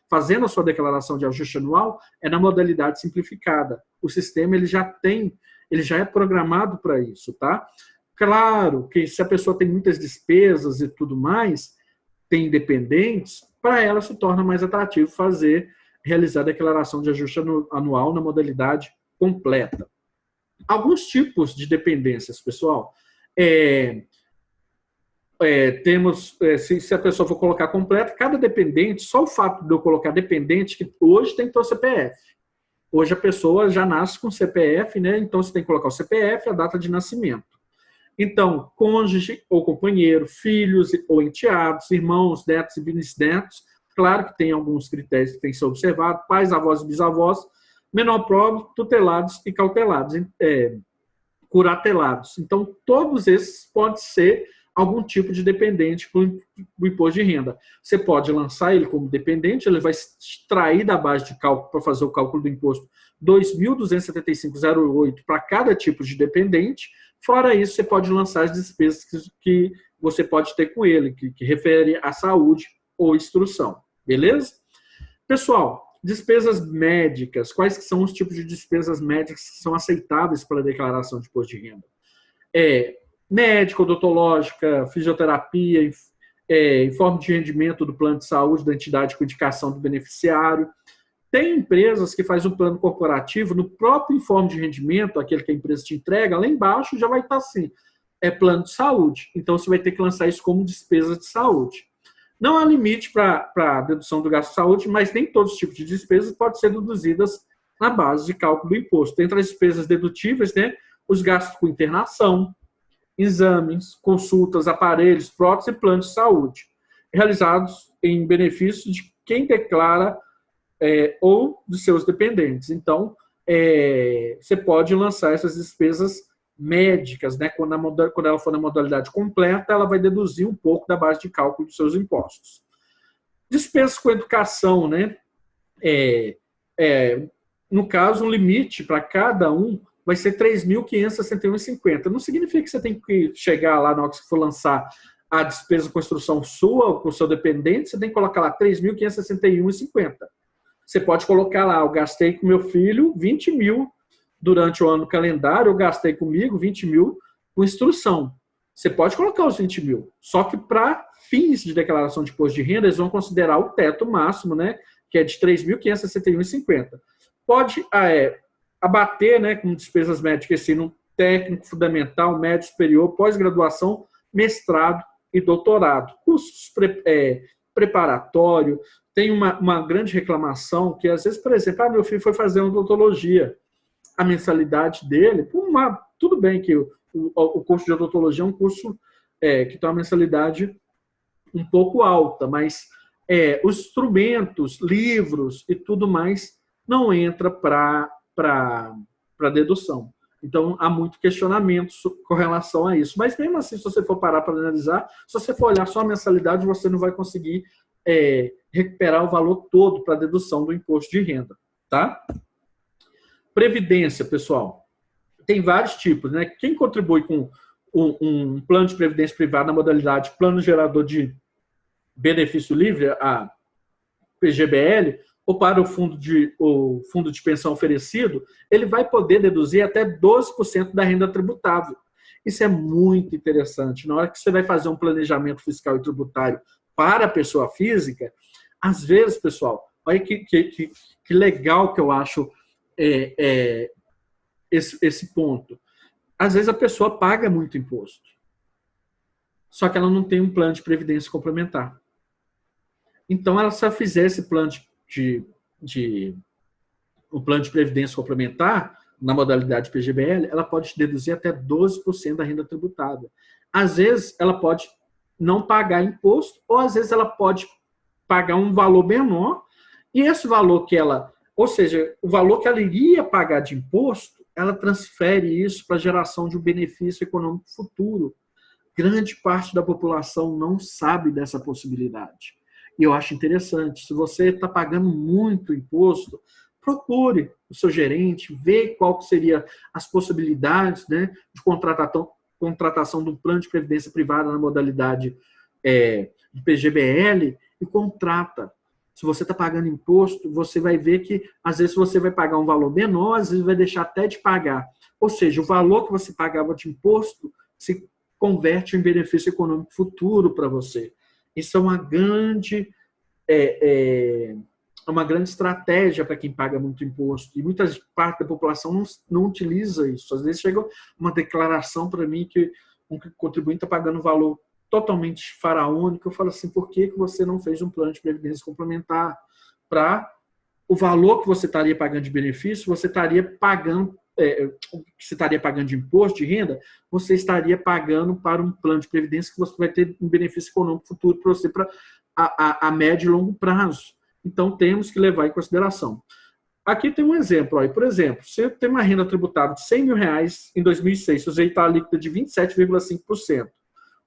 A: fazendo a sua declaração de ajuste anual é na modalidade simplificada. O sistema ele já é programado para isso, tá? Claro que se a pessoa tem muitas despesas e tudo mais, tem dependentes, para ela se torna mais atrativo realizar a declaração de ajuste anual na modalidade completa. Alguns tipos de dependências, pessoal. Temos, se a pessoa for colocar completa, cada dependente, só o fato de eu colocar dependente, que hoje tem que ter o CPF. Hoje a pessoa já nasce com CPF, né? Então você tem que colocar o CPF e a data de nascimento. Então, cônjuge ou companheiro, filhos ou enteados, irmãos, netos e bisnetos, claro que tem alguns critérios que têm que ser observados, pais, avós e bisavós, menor próprio, tutelados e cautelados, curatelados. Então, todos esses podem ser algum tipo de dependente para o imposto de renda. Você pode lançar ele como dependente, ele vai extrair da base de cálculo para fazer o cálculo do imposto 2.275,08 para cada tipo de dependente. Fora isso, você pode lançar as despesas que você pode ter com ele, que refere à saúde ou instrução. Beleza? Pessoal, despesas médicas. Quais que são os tipos de despesas médicas que são aceitáveis para a declaração de imposto de renda? Médica, odontológica, fisioterapia, informe de rendimento do plano de saúde da entidade com indicação do beneficiário. Tem empresas que fazem um plano corporativo, no próprio informe de rendimento, aquele que a empresa te entrega, lá embaixo já vai estar assim, plano de saúde. Então, você vai ter que lançar isso como despesa de saúde. Não há limite para a dedução do gasto de saúde, mas nem todos os tipos de despesas podem ser deduzidas na base de cálculo do imposto. Entre as despesas dedutíveis, né, os gastos com internação, exames, consultas, aparelhos, próteses e planos de saúde, realizados em benefício de quem declara ou de seus dependentes. Então, você pode lançar essas despesas médicas, né? Quando ela for na modalidade completa, ela vai deduzir um pouco da base de cálculo dos seus impostos. Despesas com educação, né? No caso, um limite para cada um vai ser R$ 3.561,50. Não significa que você tem que chegar lá na hora que você for lançar a despesa de construção sua ou com o seu dependente, você tem que colocar lá R$ 3.561,50. Você pode colocar lá, eu gastei com meu filho 20 mil durante o ano calendário, eu gastei comigo 20 mil com instrução. Você pode colocar os 20 mil, só que para fins de declaração de imposto de renda, eles vão considerar o teto máximo, né, que é de R$ 3.561,50. Pode abater, né, com despesas médicas, ensino técnico, fundamental, médio, superior, pós-graduação, mestrado e doutorado. Cursos preparatório. Tem uma grande reclamação que, às vezes, por exemplo, meu filho foi fazer odontologia. A mensalidade dele, tudo bem que o curso de odontologia é um curso que tem uma mensalidade um pouco alta, mas os instrumentos, livros e tudo mais não entra para dedução. Então, há muito questionamento com relação a isso. Mas, mesmo assim, se você for parar para analisar, se você for olhar só a mensalidade, você não vai conseguir recuperar o valor todo para dedução do imposto de renda. Tá? Previdência, pessoal. Tem vários tipos, né? Quem contribui com um plano de previdência privada na modalidade plano gerador de benefício livre, a PGBL, ou para o fundo de pensão oferecido, ele vai poder deduzir até 12% da renda tributável. Isso é muito interessante. Na hora que você vai fazer um planejamento fiscal e tributário para a pessoa física, às vezes, pessoal, olha que legal que eu acho esse ponto. Às vezes a pessoa paga muito imposto, só que ela não tem um plano de previdência complementar. Então, ela só fizer esse plano um plano de previdência complementar na modalidade PGBL, ela pode deduzir até 12% da renda tributável. Às vezes, ela pode não pagar imposto, ou às vezes ela pode pagar um valor menor, e esse valor ou seja, o valor que ela iria pagar de imposto, ela transfere isso para a geração de um benefício econômico futuro. Grande parte da população não sabe dessa possibilidade. E eu acho interessante, se você está pagando muito imposto, procure o seu gerente, vê qual que seria as possibilidades, né, de contratação de um plano de previdência privada na modalidade de PGBL e contrata. Se você está pagando imposto, você vai ver que, às vezes, você vai pagar um valor menor, às vezes vai deixar até de pagar. Ou seja, o valor que você pagava de imposto se converte em benefício econômico futuro para você. Isso é uma grande uma grande estratégia para quem paga muito imposto. E muita parte da população não utiliza isso. Às vezes chega uma declaração para mim que um contribuinte está pagando um valor totalmente faraônico. Eu falo assim, por que você não fez um plano de previdência complementar para o valor que você estaria pagando de benefício, você estaria pagando, você estaria pagando de imposto, de renda, você estaria pagando para um plano de previdência que você vai ter um benefício econômico futuro para você para a médio e longo prazo. Então, temos que levar em consideração. Aqui tem um exemplo. Ó. Por exemplo, se eu tenho uma renda tributável de R$100 mil em 2006, se usei a líquida de 27,5%,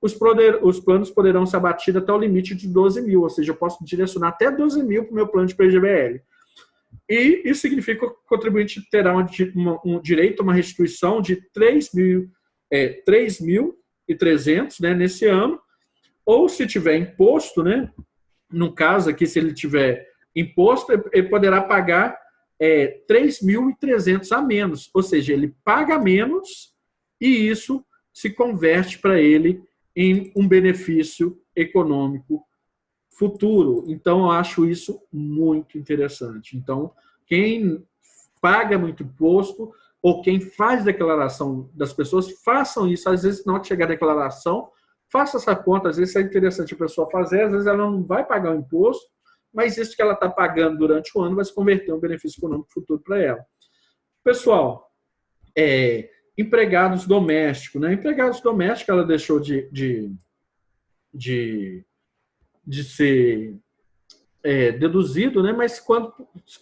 A: os planos poderão ser abatidos até o limite de 12 mil, ou seja, eu posso direcionar até 12 mil para o meu plano de PGBL. E isso significa que o contribuinte terá um direito a uma restituição de 3.300, né, nesse ano, ou se tiver imposto, né, no caso aqui, se ele tiver imposto, ele poderá pagar 3.300 a menos, ou seja, ele paga menos e isso se converte para ele em um benefício econômico futuro. Então, eu acho isso muito interessante. Então, quem paga muito imposto ou quem faz declaração das pessoas, façam isso. Às vezes, na hora de chegar a declaração, faça essa conta. Às vezes, é interessante a pessoa fazer. Às vezes, ela não vai pagar o imposto, mas isso que ela está pagando durante o ano vai se converter em um benefício econômico futuro para ela. Pessoal, empregados domésticos. Né? Empregados domésticos, ela deixou de ser deduzido, né? Mas quando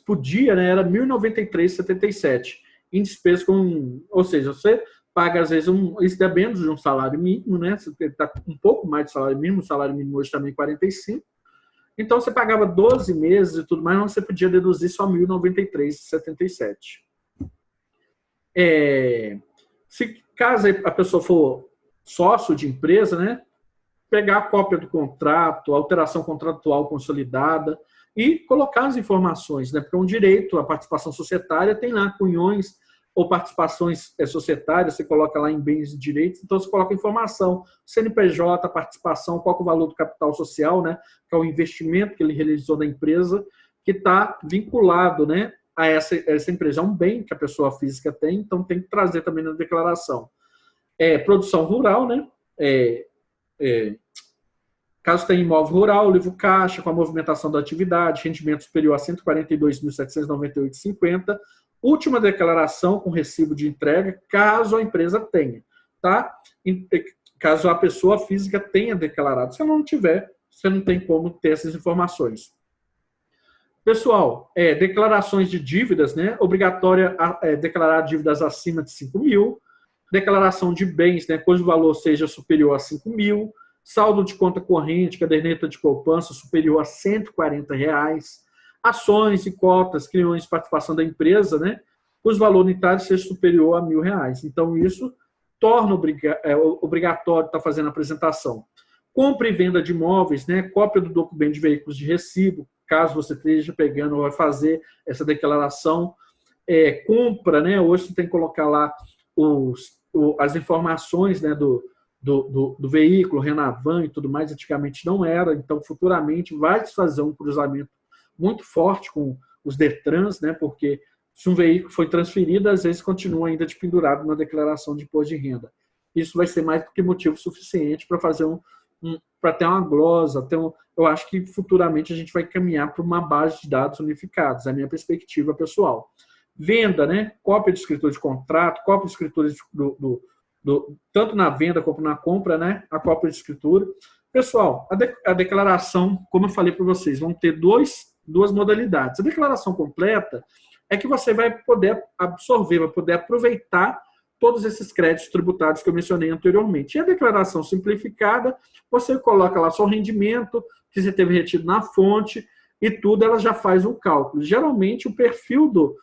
A: podia, né, era R$ 1.093,77 em despesas com... Ou seja, você paga, às vezes, isso é menos de um salário mínimo, né? Você está um pouco mais de salário mínimo, o salário mínimo hoje também é 45. Então, você pagava 12 meses e tudo mais, mas você podia deduzir só R$ 1.093,77. Se caso a pessoa for sócio de empresa, né? Pegar a cópia do contrato, a alteração contratual consolidada e colocar as informações, né? Porque é um direito, a participação societária tem lá cunhões ou participações societárias, você coloca lá em bens e direitos, então você coloca informação, CNPJ, participação, qual é o valor do capital social, né? Que é o investimento que ele realizou na empresa, que está vinculado, né, a essa empresa. É um bem que a pessoa física tem, então tem que trazer também na declaração. Produção rural, né? Caso tenha imóvel rural, livro caixa, com a movimentação da atividade, rendimento superior a R$ 142.798,50, última declaração com recibo de entrega, caso a empresa tenha, tá? Caso a pessoa física tenha declarado. Se ela não tiver, você não tem como ter essas informações. Pessoal, declarações de dívidas, né? Obrigatória declarar dívidas acima de 5 mil, declaração de bens, né, cujo valor seja superior a 5 mil, saldo de conta corrente, caderneta de poupança superior a R$ 140, ações e cotas, criões de participação da empresa, né, cujo valor unitário seja superior a R$ 1.000. Então, isso torna obrigatório estar fazendo a apresentação. Compra e venda de imóveis, né, cópia do documento de veículos de recibo, caso você esteja pegando ou vai fazer essa declaração. Compra, né, hoje você tem que colocar lá as informações, né, do veículo, Renavan e tudo mais. Antigamente não era, então futuramente vai se fazer um cruzamento muito forte com os DETRANs, né, porque se um veículo foi transferido, às vezes continua ainda pendurado na declaração de imposto de renda. Isso vai ser mais do que motivo suficiente para fazer para ter uma glosa, eu acho que futuramente a gente vai caminhar para uma base de dados unificados, é a minha perspectiva pessoal. Venda, né? Cópia de escritura de contrato, cópia de escritura tanto na venda como na compra, né? A cópia de escritura. Pessoal, a declaração, como eu falei para vocês, vão ter duas modalidades. A declaração completa é que você vai poder absorver, vai poder aproveitar todos esses créditos tributários que eu mencionei anteriormente. E a declaração simplificada, você coloca lá seu rendimento, que você teve retido na fonte, e tudo, ela já faz um cálculo. Geralmente, o perfil do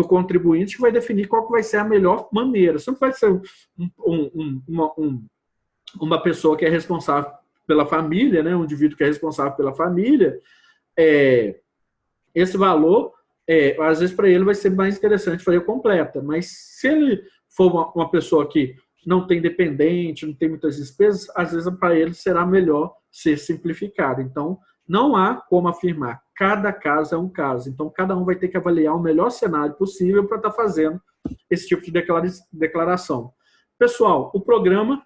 A: contribuinte vai definir qual que vai ser a melhor maneira. Você não vai ser uma pessoa que é responsável pela família, né? Um indivíduo que é responsável pela família. Esse valor, às vezes, para ele vai ser mais interessante fazer completa. Mas se ele for uma pessoa que não tem dependente, não tem muitas despesas, às vezes para ele será melhor ser simplificado. Então, não há como afirmar cada caso é um caso. Então, cada um vai ter que avaliar o melhor cenário possível para estar fazendo esse tipo de declaração. Pessoal, o programa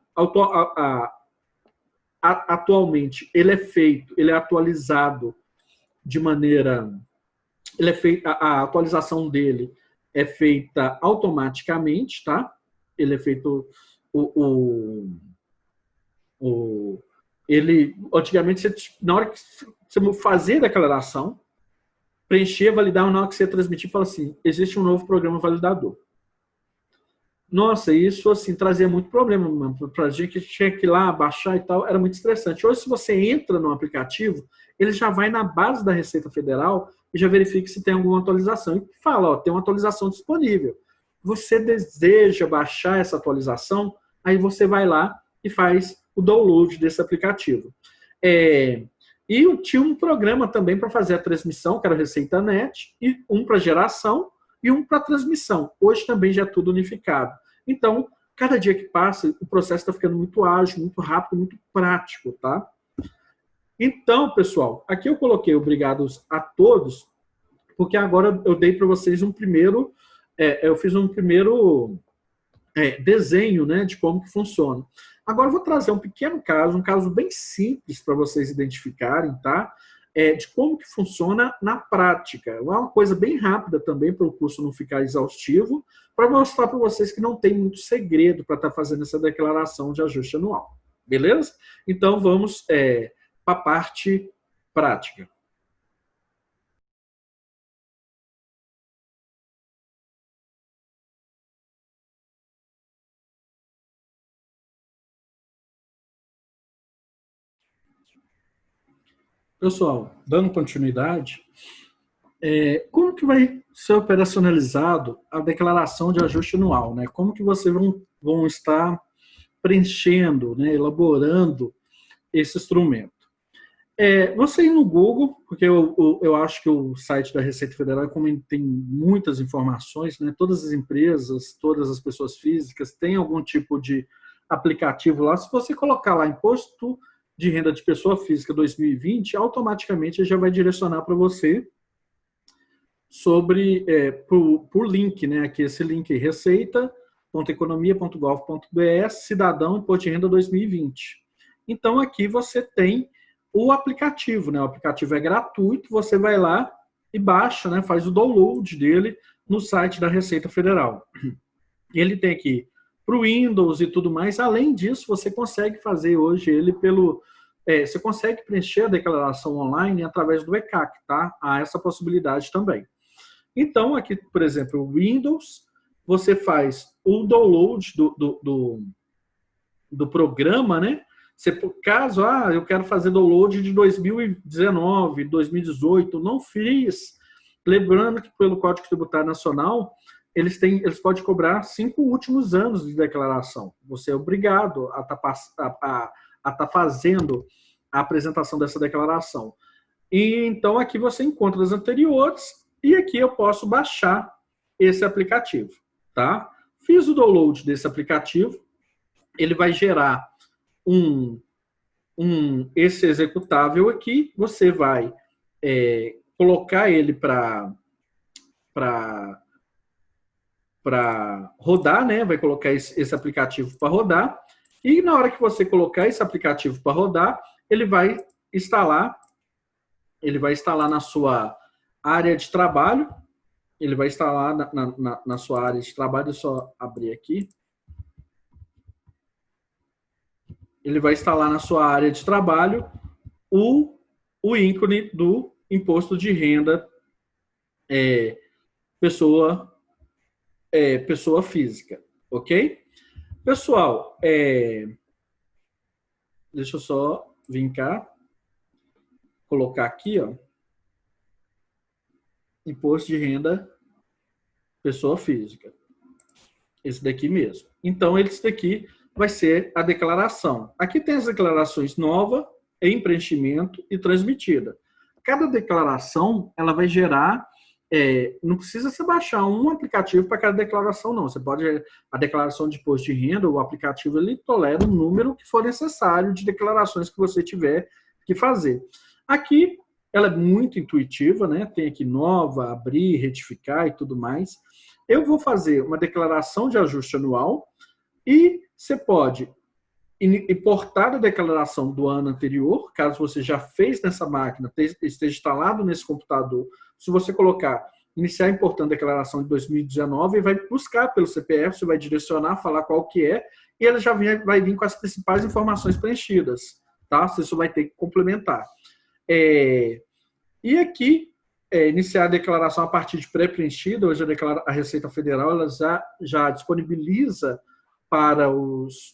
A: atualmente ele é feito, ele é atualizado de maneira, ele é feito, a atualização dele é feita automaticamente, tá? Ele é feito ele antigamente você, na hora que você fazer a declaração, preencher, validar, na hora que você transmitir, fala assim: existe um novo programa validador. Nossa, isso assim trazia muito problema para a gente, que tinha que ir lá baixar e tal, era muito estressante. Hoje, se você entra no aplicativo, ele já vai na base da Receita Federal e já verifica se tem alguma atualização. E fala, ó, tem uma atualização disponível. Você deseja baixar essa atualização, aí você vai lá e faz o download desse aplicativo. E tinha um programa também para fazer a transmissão, que era o Receita Net, e um para geração e um para transmissão. Hoje também já é tudo unificado. Então, cada dia que passa, o processo está ficando muito ágil, muito rápido, muito prático, tá? Então, pessoal, aqui eu coloquei obrigados a todos, porque agora eu dei para vocês um primeiro, eu fiz um primeiro desenho, né, de como que funciona. Agora eu vou trazer um pequeno caso, um caso bem simples para vocês identificarem, tá? De como que funciona na prática. É uma coisa bem rápida também, para o curso não ficar exaustivo, para mostrar para vocês que não tem muito segredo para estar fazendo essa declaração de ajuste anual. Beleza? Então vamos para a parte prática. Pessoal, dando continuidade, como que vai ser operacionalizado a declaração de ajuste anual, né? Como que vocês vão estar preenchendo, né, elaborando esse instrumento? Você ir no Google, porque eu acho que o site da Receita Federal, como tem muitas informações, né, todas as empresas, todas as pessoas físicas têm algum tipo de aplicativo lá. Se você colocar lá Imposto de Renda de Pessoa Física 2020, automaticamente já vai direcionar para você por link, né? Aqui esse link aí, receita.economia.gov.br, Cidadão Imposto de Renda 2020. Então aqui você tem o aplicativo, né? O aplicativo é gratuito, você vai lá e baixa, né? Faz o download dele no site da Receita Federal. Ele tem aqui para o Windows e tudo mais. Além disso, você consegue fazer hoje ele você consegue preencher a declaração online através do ECAC, tá? Há essa possibilidade também. Então, aqui, por exemplo, o Windows, você faz o download do programa, né? Caso, eu quero fazer download de 2019, 2018, não fiz. Lembrando que pelo Código Tributário Nacional, eles podem cobrar 5 últimos anos de declaração. Você é obrigado a estar fazendo a apresentação dessa declaração. E então aqui você encontra as anteriores e aqui eu posso baixar esse aplicativo, tá? Fiz o download desse aplicativo, ele vai gerar esse executável aqui, você vai colocar ele para rodar, né? Vai colocar esse aplicativo para rodar, e na hora que você colocar esse aplicativo para rodar, ele vai instalar na sua área de trabalho, ele vai instalar na sua área de trabalho, deixa eu só abrir aqui. Ele vai instalar na sua área de trabalho o ícone do imposto de renda pessoa física, ok? Pessoal, deixa eu só vir cá, colocar aqui, ó, imposto de renda pessoa física. Esse daqui mesmo. Então, esse daqui vai ser a declaração. Aqui tem as declarações nova, em preenchimento e transmitida. Cada declaração, ela vai gerar, não precisa você baixar um aplicativo para cada declaração, não. Você pode, a declaração de imposto de renda, o aplicativo, ele tolera o número que for necessário de declarações que você tiver que fazer. Aqui, Ela é muito intuitiva, né? Tem aqui nova, abrir, retificar e tudo mais. Eu vou fazer uma declaração de ajuste anual e você pode importar a declaração do ano anterior, caso você já fez nessa máquina, esteja instalado nesse computador. Se você colocar iniciar importando a declaração de 2019, vai buscar pelo CPF, você vai direcionar, falar qual que é, e ela já vai vir com as principais informações preenchidas, tá? Você só vai ter que complementar. E aqui, iniciar a declaração a partir de pré-preenchida, hoje a Receita Federal ela já disponibiliza para os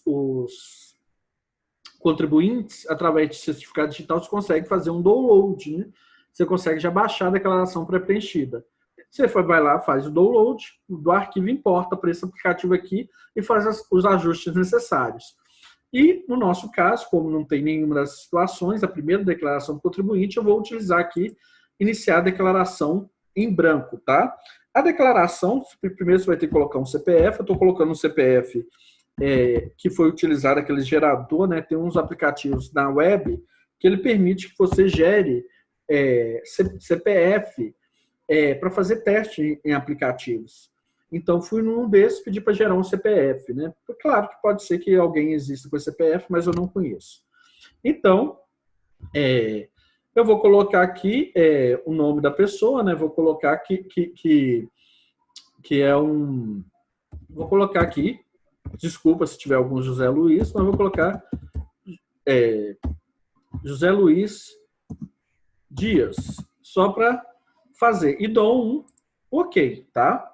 A: contribuintes, através de certificado digital, você consegue fazer um download, né? Você consegue já baixar a declaração pré-preenchida. Você vai lá, faz o download do arquivo, importa para esse aplicativo aqui e faz os ajustes necessários. E, no nosso caso, como não tem nenhuma das situações, a primeira declaração do contribuinte, eu vou utilizar aqui, iniciar a declaração em branco, tá? A declaração, primeiro você vai ter que colocar um CPF, eu estou colocando um CPF que foi utilizado, aquele gerador, né? Tem uns aplicativos na web que ele permite que você gere CPF para fazer teste em aplicativos. Então, fui num desses, pedi para gerar um CPF, né? Claro que pode ser que alguém exista com esse CPF, mas eu não conheço. Então, eu vou colocar aqui o nome da pessoa, né? Vou colocar que é um... Vou colocar aqui, desculpa se tiver algum José Luiz, mas vou colocar José Luiz Dias, só para fazer. E dou um OK, tá?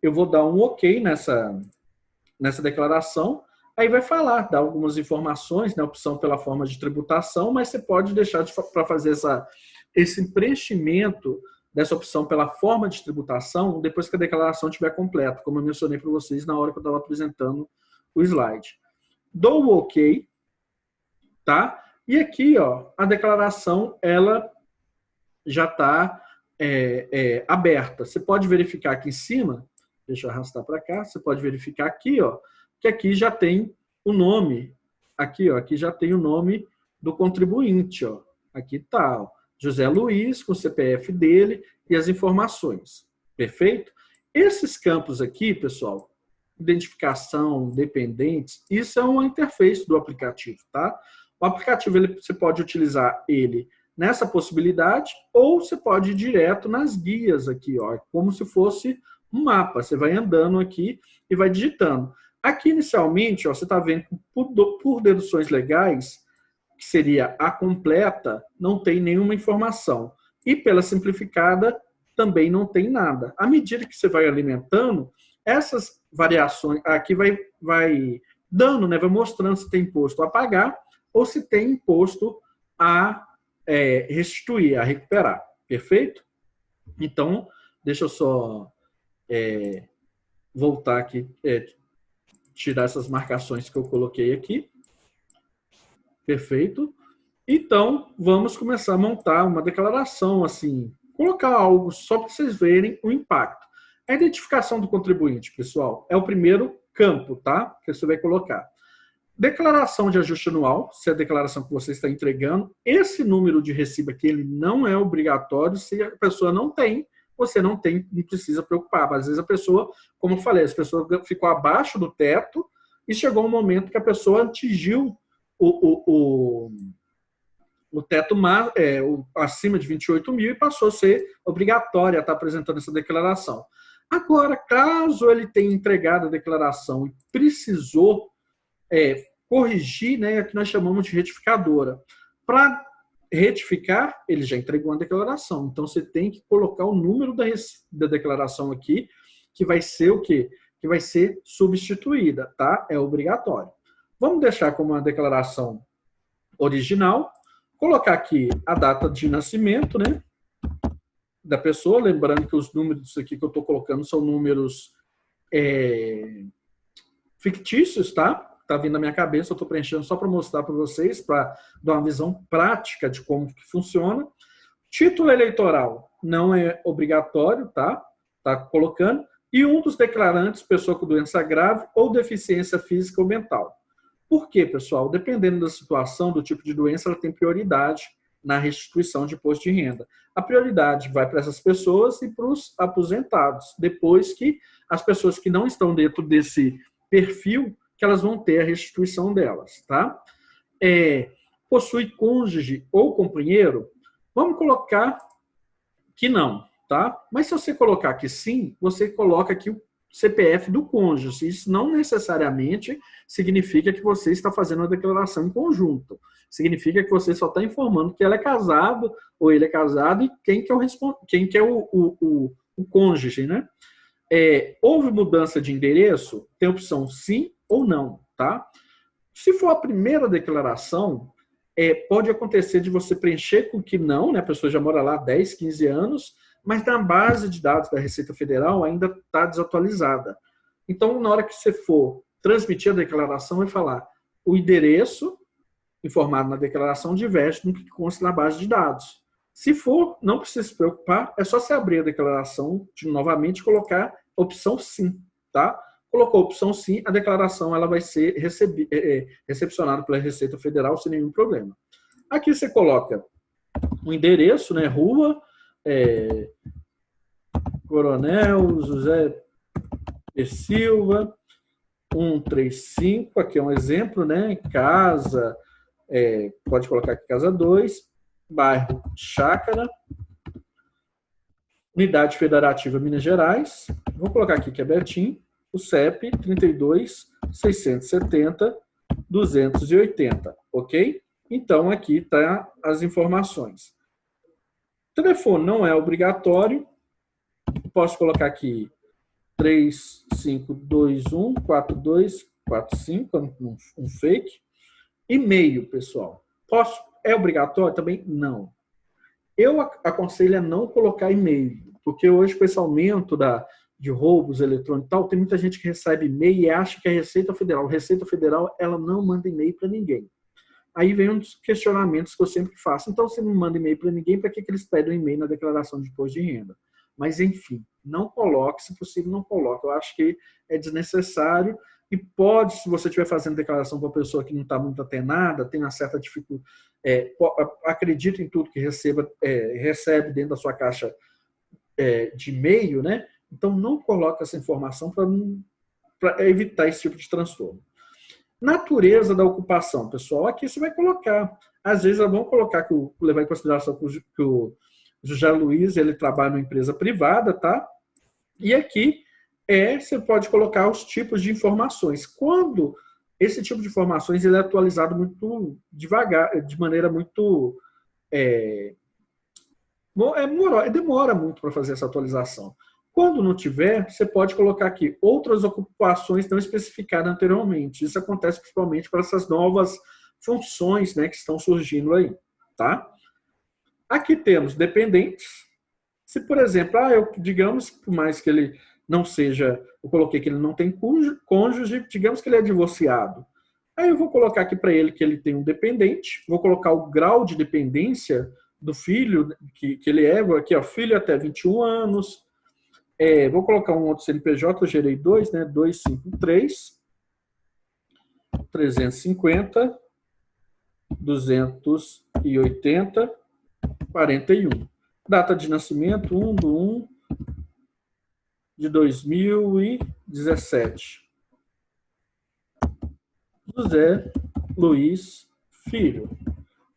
A: Eu vou dar um OK nessa declaração, aí vai falar, dar algumas informações, né, opção pela forma de tributação, mas você pode deixar para fazer esse preenchimento dessa opção pela forma de tributação depois que a declaração estiver completa, como eu mencionei para vocês na hora que eu estava apresentando o slide. Dou o OK, tá? E aqui, ó, a declaração, ela já está aberta. Você pode verificar aqui em cima, deixa eu arrastar para cá, você pode verificar aqui, ó, que aqui já tem o nome, aqui, ó, aqui já tem o nome do contribuinte, ó. Aqui tá, ó, José Luiz, com o CPF dele e as informações. Perfeito? Esses campos aqui, pessoal, identificação, dependentes, isso é uma interface do aplicativo, tá? O aplicativo, você pode utilizar ele nessa possibilidade ou você pode ir direto nas guias aqui, ó, como se fosse um mapa. Você vai andando aqui e vai digitando. Aqui, inicialmente, ó, você está vendo que por deduções legais, que seria a completa, não tem nenhuma informação. E pela simplificada, também não tem nada. À medida que você vai alimentando, essas variações aqui vai dando, né, vai mostrando se tem imposto a pagar ou se tem imposto a restituir, a recuperar. Perfeito? Então, deixa eu só voltar aqui, tirar essas marcações que eu coloquei aqui. Perfeito? Então, vamos começar a montar uma declaração, assim, colocar algo só para vocês verem o impacto. A identificação do contribuinte, pessoal, é o primeiro campo, tá? Que você vai colocar. Declaração de ajuste anual, se é a declaração que você está entregando. Esse número de recibo aqui, ele não é obrigatório. Se a pessoa não tem, você não tem, não precisa preocupar. Mas, às vezes a pessoa, como eu falei, a pessoa ficou abaixo do teto e chegou um momento que a pessoa atingiu o teto acima de 28 mil e passou a ser obrigatória a estar apresentando essa declaração. Agora, caso ele tenha entregado a declaração e precisou corrigir, né, o que nós chamamos de retificadora. Para retificar, ele já entregou uma declaração. Então, você tem que colocar o número da declaração aqui, que vai ser o quê? Que vai ser substituída, tá? É obrigatório. Vamos deixar como uma declaração original, colocar aqui a data de nascimento, né, da pessoa, lembrando que os números aqui que eu estou colocando são números fictícios, tá? Tá vindo na minha cabeça, eu estou preenchendo só para mostrar para vocês, para dar uma visão prática de como que funciona. Título eleitoral não é obrigatório, tá? Tá colocando. E um dos declarantes, pessoa com doença grave ou deficiência física ou mental. Por quê, pessoal? Dependendo da situação, do tipo de doença, ela tem prioridade na restituição de imposto de renda. A prioridade vai para essas pessoas e para os aposentados, depois que as pessoas que não estão dentro desse perfil, que elas vão ter a restituição delas, tá? Possui cônjuge ou companheiro? Vamos colocar que não, tá? Mas se você colocar que sim, você coloca aqui o CPF do cônjuge. Isso não necessariamente significa que você está fazendo uma declaração em conjunto. Significa que você só está informando que ela é casado ou ele é casado e quem que é o cônjuge, né? Houve mudança de endereço? Tem opção sim ou não, tá? Se for a primeira declaração, pode acontecer de você preencher com que não, né? A pessoa já mora lá há 10, 15 anos, mas na base de dados da Receita Federal ainda está desatualizada. Então, na hora que você for transmitir a declaração, vai falar o endereço informado na declaração diverge do que consta na base de dados. Se for, não precisa se preocupar, é só você abrir a declaração novamente e colocar a opção sim, tá? Colocou a opção sim, a declaração ela vai ser recepcionada pela Receita Federal sem nenhum problema. Aqui você coloca o endereço, né, rua, Coronel José P. Silva, 135, aqui é um exemplo, né? Casa, pode colocar aqui casa 2, bairro Chácara, Unidade Federativa Minas Gerais, vou colocar aqui que é Betim, o CEP 32 670 280, ok? Então aqui tá as informações. O telefone não é obrigatório. Posso colocar aqui 35214245, um fake. E-mail, pessoal. É obrigatório? Também não. Eu aconselho a não colocar e-mail, porque hoje com esse aumento de roubos eletrônicos e tal, tem muita gente que recebe e-mail e acha que é Receita Federal. Receita Federal, ela não manda e-mail para ninguém. Aí vem um dos questionamentos que eu sempre faço. Então, se não manda e-mail para ninguém, para que eles pedem um e-mail na declaração de imposto de renda? Mas, enfim, não coloque, se possível, não coloque. Eu acho que é desnecessário e pode, se você estiver fazendo declaração para uma pessoa que não está muito atenada, tem uma certa dificuldade, acredita em tudo que recebe dentro da sua caixa de e-mail, né? Então, não coloque essa informação para evitar esse tipo de transtorno. Natureza da ocupação, pessoal, aqui você vai colocar. Às vezes, vamos colocar levar em consideração que o José Luiz, ele trabalha numa empresa privada, tá? E aqui você pode colocar os tipos de informações. Quando esse tipo de informações ele é atualizado muito devagar, de maneira muito... demora muito para fazer essa atualização. Quando não tiver, você pode colocar aqui outras ocupações não especificadas anteriormente. Isso acontece principalmente para essas novas funções, né, que estão surgindo aí, tá? Aqui temos dependentes. Se, por exemplo, digamos, por mais que ele não seja, eu coloquei que ele não tem cônjuge, digamos que ele é divorciado. Aí eu vou colocar aqui para ele que ele tem um dependente, vou colocar o grau de dependência do filho que ele aqui, ó, filho até 21 anos, vou colocar um outro CNPJ, eu gerei dois, né? 253 350 280 41. Data de nascimento 1/1 de 2017. José Luiz Filho.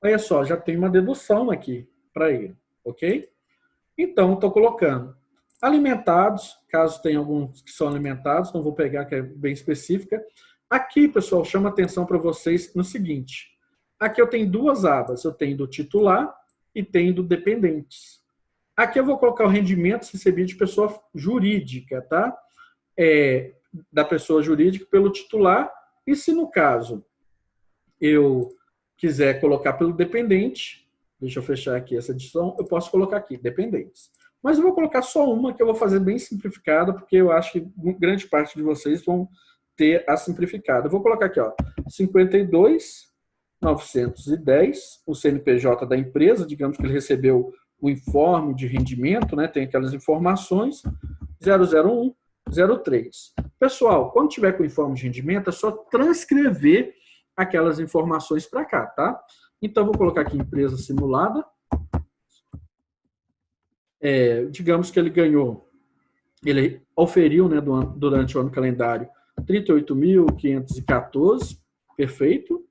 A: Olha só, já tem uma dedução aqui para ele, ok? Então, estou colocando alimentados, caso tenha alguns que são alimentados, não vou pegar, que é bem específica. Aqui, pessoal, chama atenção para vocês no seguinte. Aqui eu tenho duas abas. Eu tenho do titular e tenho do dependentes. Aqui eu vou colocar o rendimento recebido de pessoa jurídica, tá? Da pessoa jurídica pelo titular. E se, no caso, eu quiser colocar pelo dependente, deixa eu fechar aqui essa edição, eu posso colocar aqui, dependentes. Mas eu vou colocar só uma que eu vou fazer bem simplificada, porque eu acho que grande parte de vocês vão ter a simplificada. Eu vou colocar aqui, ó, 52.910, o CNPJ da empresa, digamos que ele recebeu o informe de rendimento, né, tem aquelas informações, 00103. Pessoal, quando tiver com o informe de rendimento, é só transcrever aquelas informações para cá, tá? Então, vou colocar aqui empresa simulada. Digamos que ele ganhou, ele oferiu, né, durante o ano calendário 38.514, perfeito.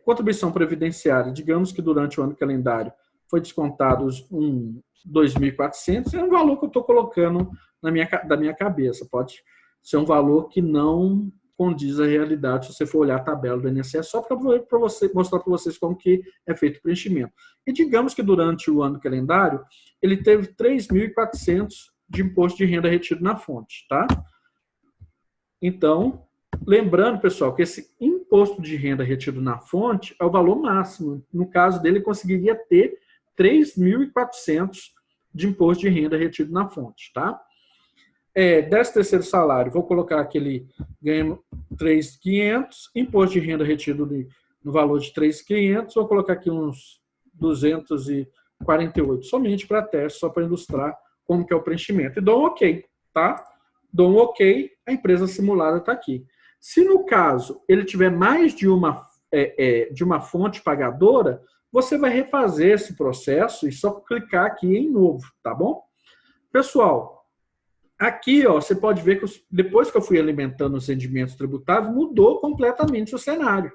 A: Contribuição previdenciária, digamos que durante o ano calendário foi descontado 2.400, é um valor que eu estou colocando da minha cabeça, pode ser um valor que não condiz à realidade, se você for olhar a tabela do INSS, só para mostrar para vocês como que é feito o preenchimento. E digamos que durante o ano calendário, ele teve 3.400 de imposto de renda retido na fonte, tá? Então, lembrando, pessoal, que esse imposto de renda retido na fonte é o valor máximo. No caso dele, ele conseguiria ter 3.400 de imposto de renda retido na fonte, tá? 13º salário, vou colocar que ele ganha 3.500, imposto de renda retido no valor de 3.500, vou colocar aqui uns 248, somente para teste, só para ilustrar como que é o preenchimento. E dou um OK, tá? Dou um OK, a empresa simulada está aqui. Se no caso ele tiver mais de uma fonte pagadora, você vai refazer esse processo e só clicar aqui em novo, tá bom? Pessoal, aqui, ó, você pode ver que depois que eu fui alimentando os rendimentos tributáveis, mudou completamente o cenário.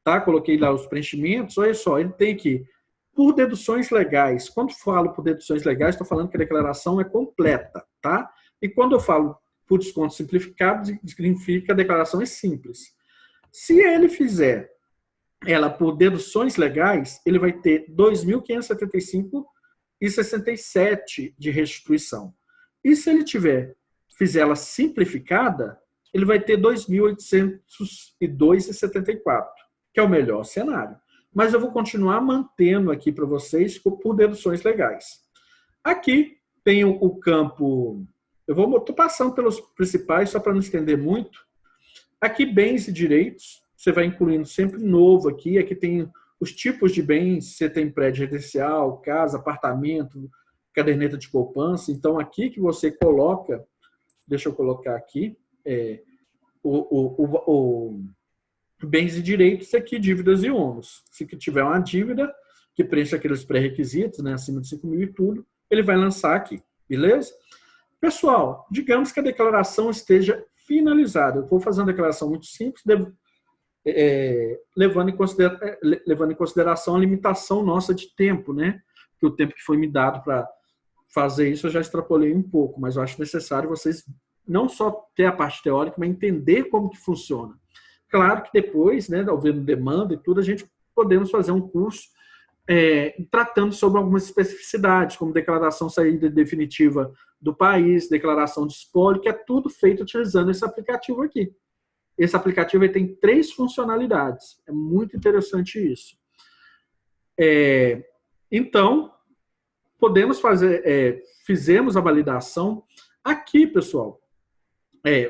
A: Tá? Coloquei lá os preenchimentos, olha só, ele tem aqui, por deduções legais. Quando falo por deduções legais, estou falando que a declaração é completa, tá? E quando eu falo por desconto simplificado, significa que a declaração é simples. Se ele fizer ela por deduções legais, ele vai ter 2.575,67 de restituição. E se ele fizer ela simplificada, ele vai ter 2.802,74, que é o melhor cenário. Mas eu vou continuar mantendo aqui para vocês por deduções legais. Aqui tem o campo, estou passando pelos principais só para não estender muito. Aqui, bens e direitos, você vai incluindo sempre novo aqui. Aqui tem os tipos de bens, você tem prédio residencial, casa, apartamento, caderneta de poupança. Então, aqui que você coloca, deixa eu colocar aqui, bens e direitos aqui, dívidas e ônus. Se tiver uma dívida que preenche aqueles pré-requisitos, né, acima de 5 mil e tudo, ele vai lançar aqui, beleza? Pessoal, digamos que a declaração esteja finalizada. Eu vou fazer uma declaração muito simples, levando em consideração a limitação nossa de tempo, né? Que o tempo que foi me dado para fazer isso eu já extrapolei um pouco, mas eu acho necessário vocês não só ter a parte teórica, mas entender como que funciona. Claro que depois, né, havendo demanda e tudo, a gente podemos fazer um curso tratando sobre algumas especificidades, como declaração saída definitiva do país, declaração de espólio, que é tudo feito utilizando esse aplicativo aqui. Esse aplicativo tem 3 funcionalidades. É muito interessante isso. Então, podemos fazer, fizemos a validação. Aqui, pessoal,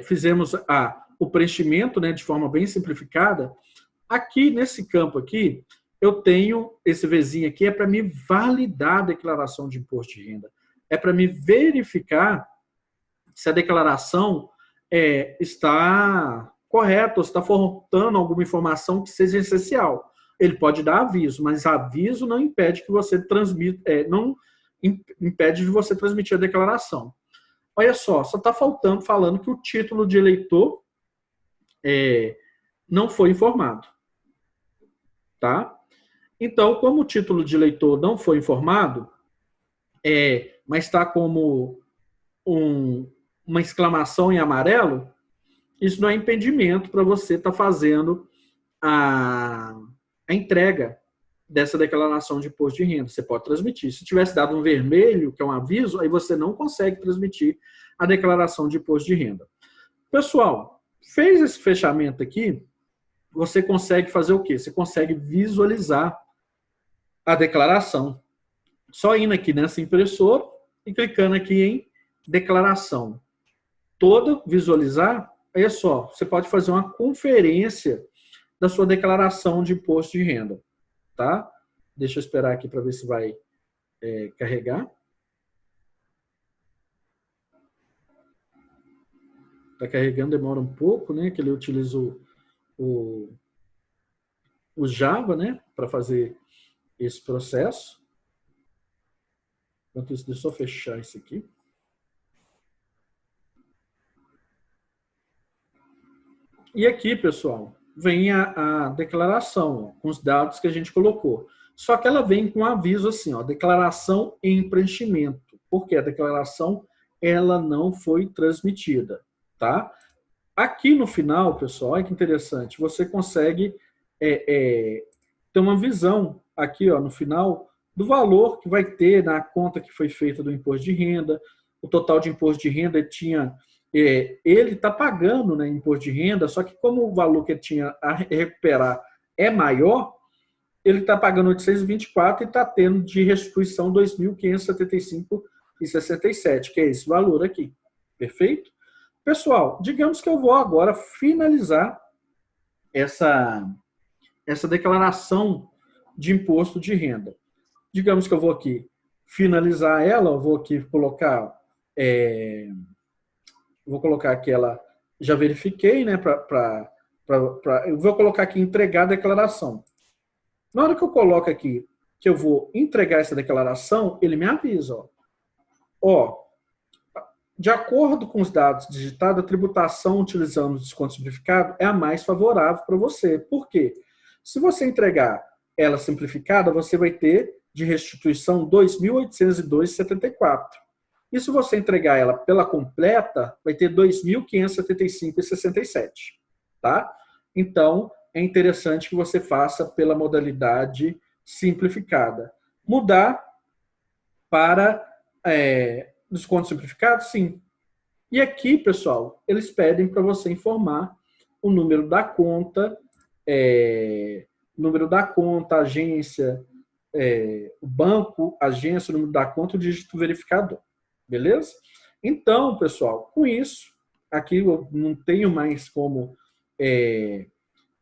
A: fizemos o preenchimento, né, de forma bem simplificada. Aqui, nesse campo aqui, eu tenho esse Vzinho aqui, é para me validar a declaração de imposto de renda. É para me verificar se a declaração está correta, ou se está faltando alguma informação que seja essencial. Ele pode dar aviso, mas aviso não impede que você transmita, não impede de você transmitir a declaração. Olha só está falando que o título de eleitor não foi informado. Tá? Então, como o título de eleitor não foi informado, mas está como uma exclamação em amarelo, isso não é impedimento para você estar fazendo a entrega dessa declaração de imposto de renda. Você pode transmitir. Se tivesse dado um vermelho, que é um aviso, aí você não consegue transmitir a declaração de imposto de renda. Pessoal, fez esse fechamento aqui, você consegue fazer o quê? Você consegue visualizar a declaração. Só indo aqui nessa impressora e clicando aqui em declaração. Toda, visualizar, olha só, você pode fazer uma conferência da sua declaração de imposto de renda. Tá? Deixa eu esperar aqui para ver se vai carregar. Está carregando, demora um pouco, né? Que ele utiliza o Java, né, para fazer esse processo. Enquanto isso, deixa eu só fechar isso aqui. E aqui, pessoal, vem a declaração, ó, com os dados que a gente colocou. Só que ela vem com um aviso assim, ó, declaração em preenchimento, porque a declaração ela não foi transmitida, tá? Aqui no final, pessoal, olha que interessante, você consegue ter uma visão aqui, ó, no final, do valor que vai ter na conta que foi feita do imposto de renda. O total de imposto de renda ele está pagando, né, imposto de renda, só que como o valor que ele tinha a recuperar é maior, ele está pagando 824 e está tendo de restituição 2.575,67, que é esse valor aqui. Perfeito? Pessoal, digamos que eu vou agora finalizar essa declaração de imposto de renda. Digamos que eu vou aqui finalizar ela, eu vou aqui colocar... vou colocar aqui ela, já verifiquei, né? Eu vou colocar aqui entregar a declaração. Na hora que eu coloco aqui que eu vou entregar essa declaração, ele me avisa, ó, de acordo com os dados digitados, a tributação utilizando o desconto simplificado é a mais favorável para você. Por quê? Se você entregar ela simplificada, você vai ter de restituição R$ 2.802,74. E se você entregar ela pela completa, vai ter R$ 2.575,67. Tá? Então, é interessante que você faça pela modalidade simplificada. Mudar para desconto simplificado? Sim. E aqui, pessoal, eles pedem para você informar o número da conta, agência, o banco, agência, o número da conta, o dígito verificador. Beleza? Então, pessoal, com isso, aqui eu não tenho mais como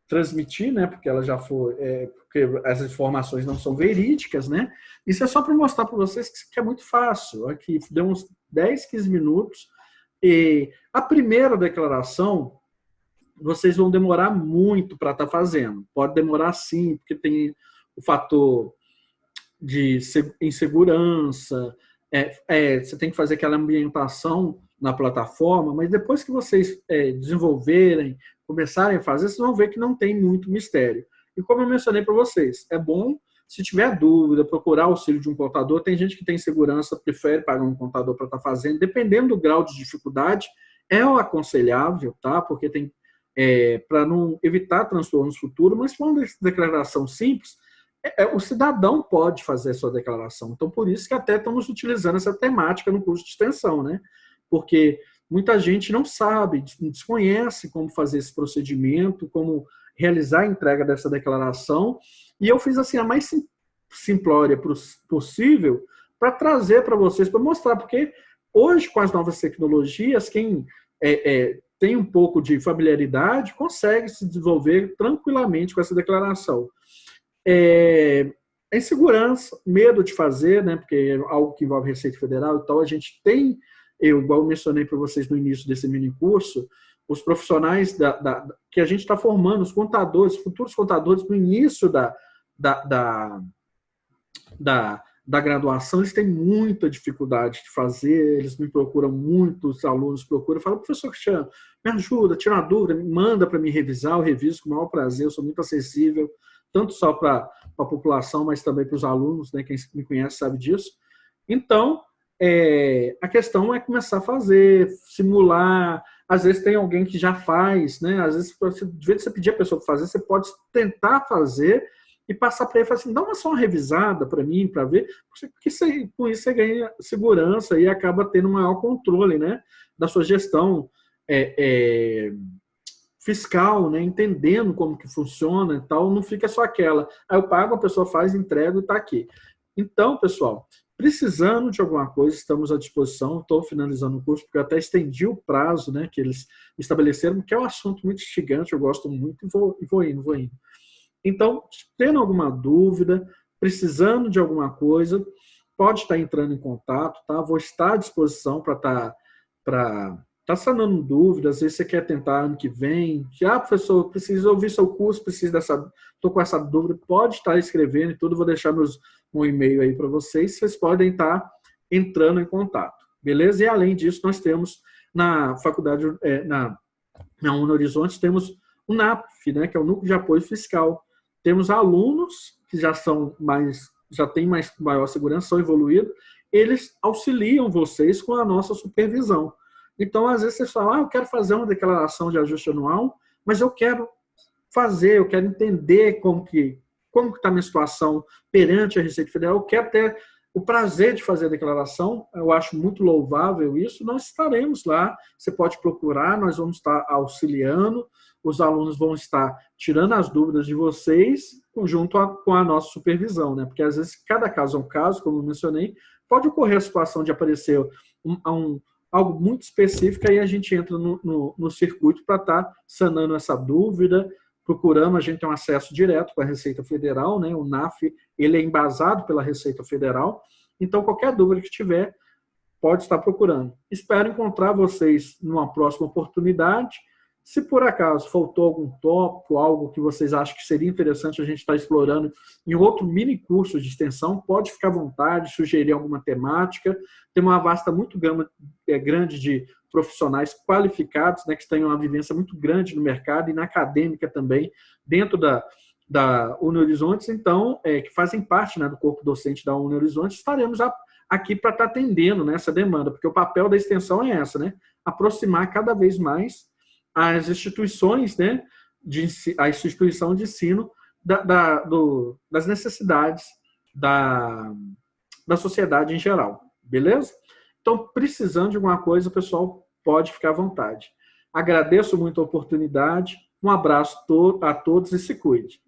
A: transmitir, né? Porque ela já foi, porque as informações não são verídicas, né? Isso é só para mostrar para vocês que é muito fácil. Aqui deu uns 10, 15 minutos. E a primeira declaração, vocês vão demorar muito para estar fazendo. Pode demorar sim, porque tem o fator de insegurança. Você tem que fazer aquela ambientação na plataforma, mas depois que vocês desenvolverem, começarem a fazer, vocês vão ver que não tem muito mistério. E como eu mencionei para vocês, é bom, se tiver dúvida, procurar auxílio de um contador. Tem gente que tem segurança, prefere pagar um contador para estar fazendo, dependendo do grau de dificuldade, é o aconselhável, tá? Porque tem para não evitar transtornos futuros, mas quando é declaração simples, o cidadão pode fazer a sua declaração. Então, por isso que até estamos utilizando essa temática no curso de extensão, né? Porque muita gente não sabe, desconhece como fazer esse procedimento, como realizar a entrega dessa declaração. E eu fiz assim a mais simplória possível para trazer para vocês, para mostrar, porque hoje, com as novas tecnologias, quem tem um pouco de familiaridade consegue se desenvolver tranquilamente com essa declaração. Insegurança, medo de fazer, né, porque é algo que envolve Receita Federal e tal, a gente tem, igual eu mencionei para vocês no início desse mini curso, os profissionais que a gente está formando, os contadores, futuros contadores, no início da graduação, eles têm muita dificuldade de fazer, eles me procuram, muitos alunos procuram, falam, professor Cristiano, me ajuda, tira uma dúvida, me manda para me revisar, eu reviso com o maior prazer, eu sou muito acessível, tanto só para a população, mas também para os alunos, né? Quem me conhece sabe disso. Então, a questão é começar a fazer, simular. Às vezes tem alguém que já faz, né? Às vezes, de vez de você pedir a pessoa para fazer, você pode tentar fazer e passar para ele e falar assim, dá só uma revisada para mim, para ver, porque com isso você ganha segurança e acaba tendo um maior controle, né, da sua gestão fiscal, né, entendendo como que funciona e tal, não fica só aquela, aí eu pago, a pessoa faz, entrega e está aqui. Então, pessoal, precisando de alguma coisa, estamos à disposição, estou finalizando o curso, porque eu até estendi o prazo, né, que eles estabeleceram, que é um assunto muito instigante, eu gosto muito, e vou indo. Então, tendo alguma dúvida, precisando de alguma coisa, pode estar entrando em contato, tá? Vou estar à disposição para está sanando dúvidas, às vezes você quer tentar ano que vem, professor, preciso ouvir seu curso, estou com essa dúvida, pode estar escrevendo e tudo, vou deixar um e-mail aí para vocês podem estar entrando em contato, beleza? E além disso, nós temos na faculdade, na UniHorizonte, temos o NAPF, né, que é o Núcleo de Apoio Fiscal. Temos alunos que já têm maior segurança, são evoluídos, eles auxiliam vocês com a nossa supervisão. Então, às vezes, vocês falam, eu quero fazer uma declaração de ajuste anual, mas eu quero entender como que está a minha situação perante a Receita Federal, eu quero ter o prazer de fazer a declaração, eu acho muito louvável isso, nós estaremos lá, você pode procurar, nós vamos estar auxiliando, os alunos vão estar tirando as dúvidas de vocês, junto com a nossa supervisão, né? Porque às vezes cada caso é um caso, como eu mencionei, pode ocorrer a situação de aparecer algo muito específico e a gente entra no circuito para estar sanando essa dúvida, procurando, a gente tem um acesso direto com a Receita Federal, né? O NAF, ele é embasado pela Receita Federal, então qualquer dúvida que tiver, pode estar procurando. Espero encontrar vocês numa próxima oportunidade. Se por acaso faltou algum tópico, algo que vocês acham que seria interessante a gente estar explorando em outro mini curso de extensão, pode ficar à vontade, sugerir alguma temática. Tem uma vasta muito grande de profissionais qualificados, né, que têm uma vivência muito grande no mercado e na acadêmica também, dentro da UniHorizonte, então, que fazem parte, né, do corpo docente da UniHorizonte, estaremos aqui para estar atendendo nessa demanda, porque o papel da extensão é essa, né, aproximar cada vez mais as instituições, né, a instituição de ensino das necessidades da sociedade em geral, beleza? Então, precisando de alguma coisa, pessoal, pode ficar à vontade. Agradeço muito a oportunidade, um abraço a todos e se cuide.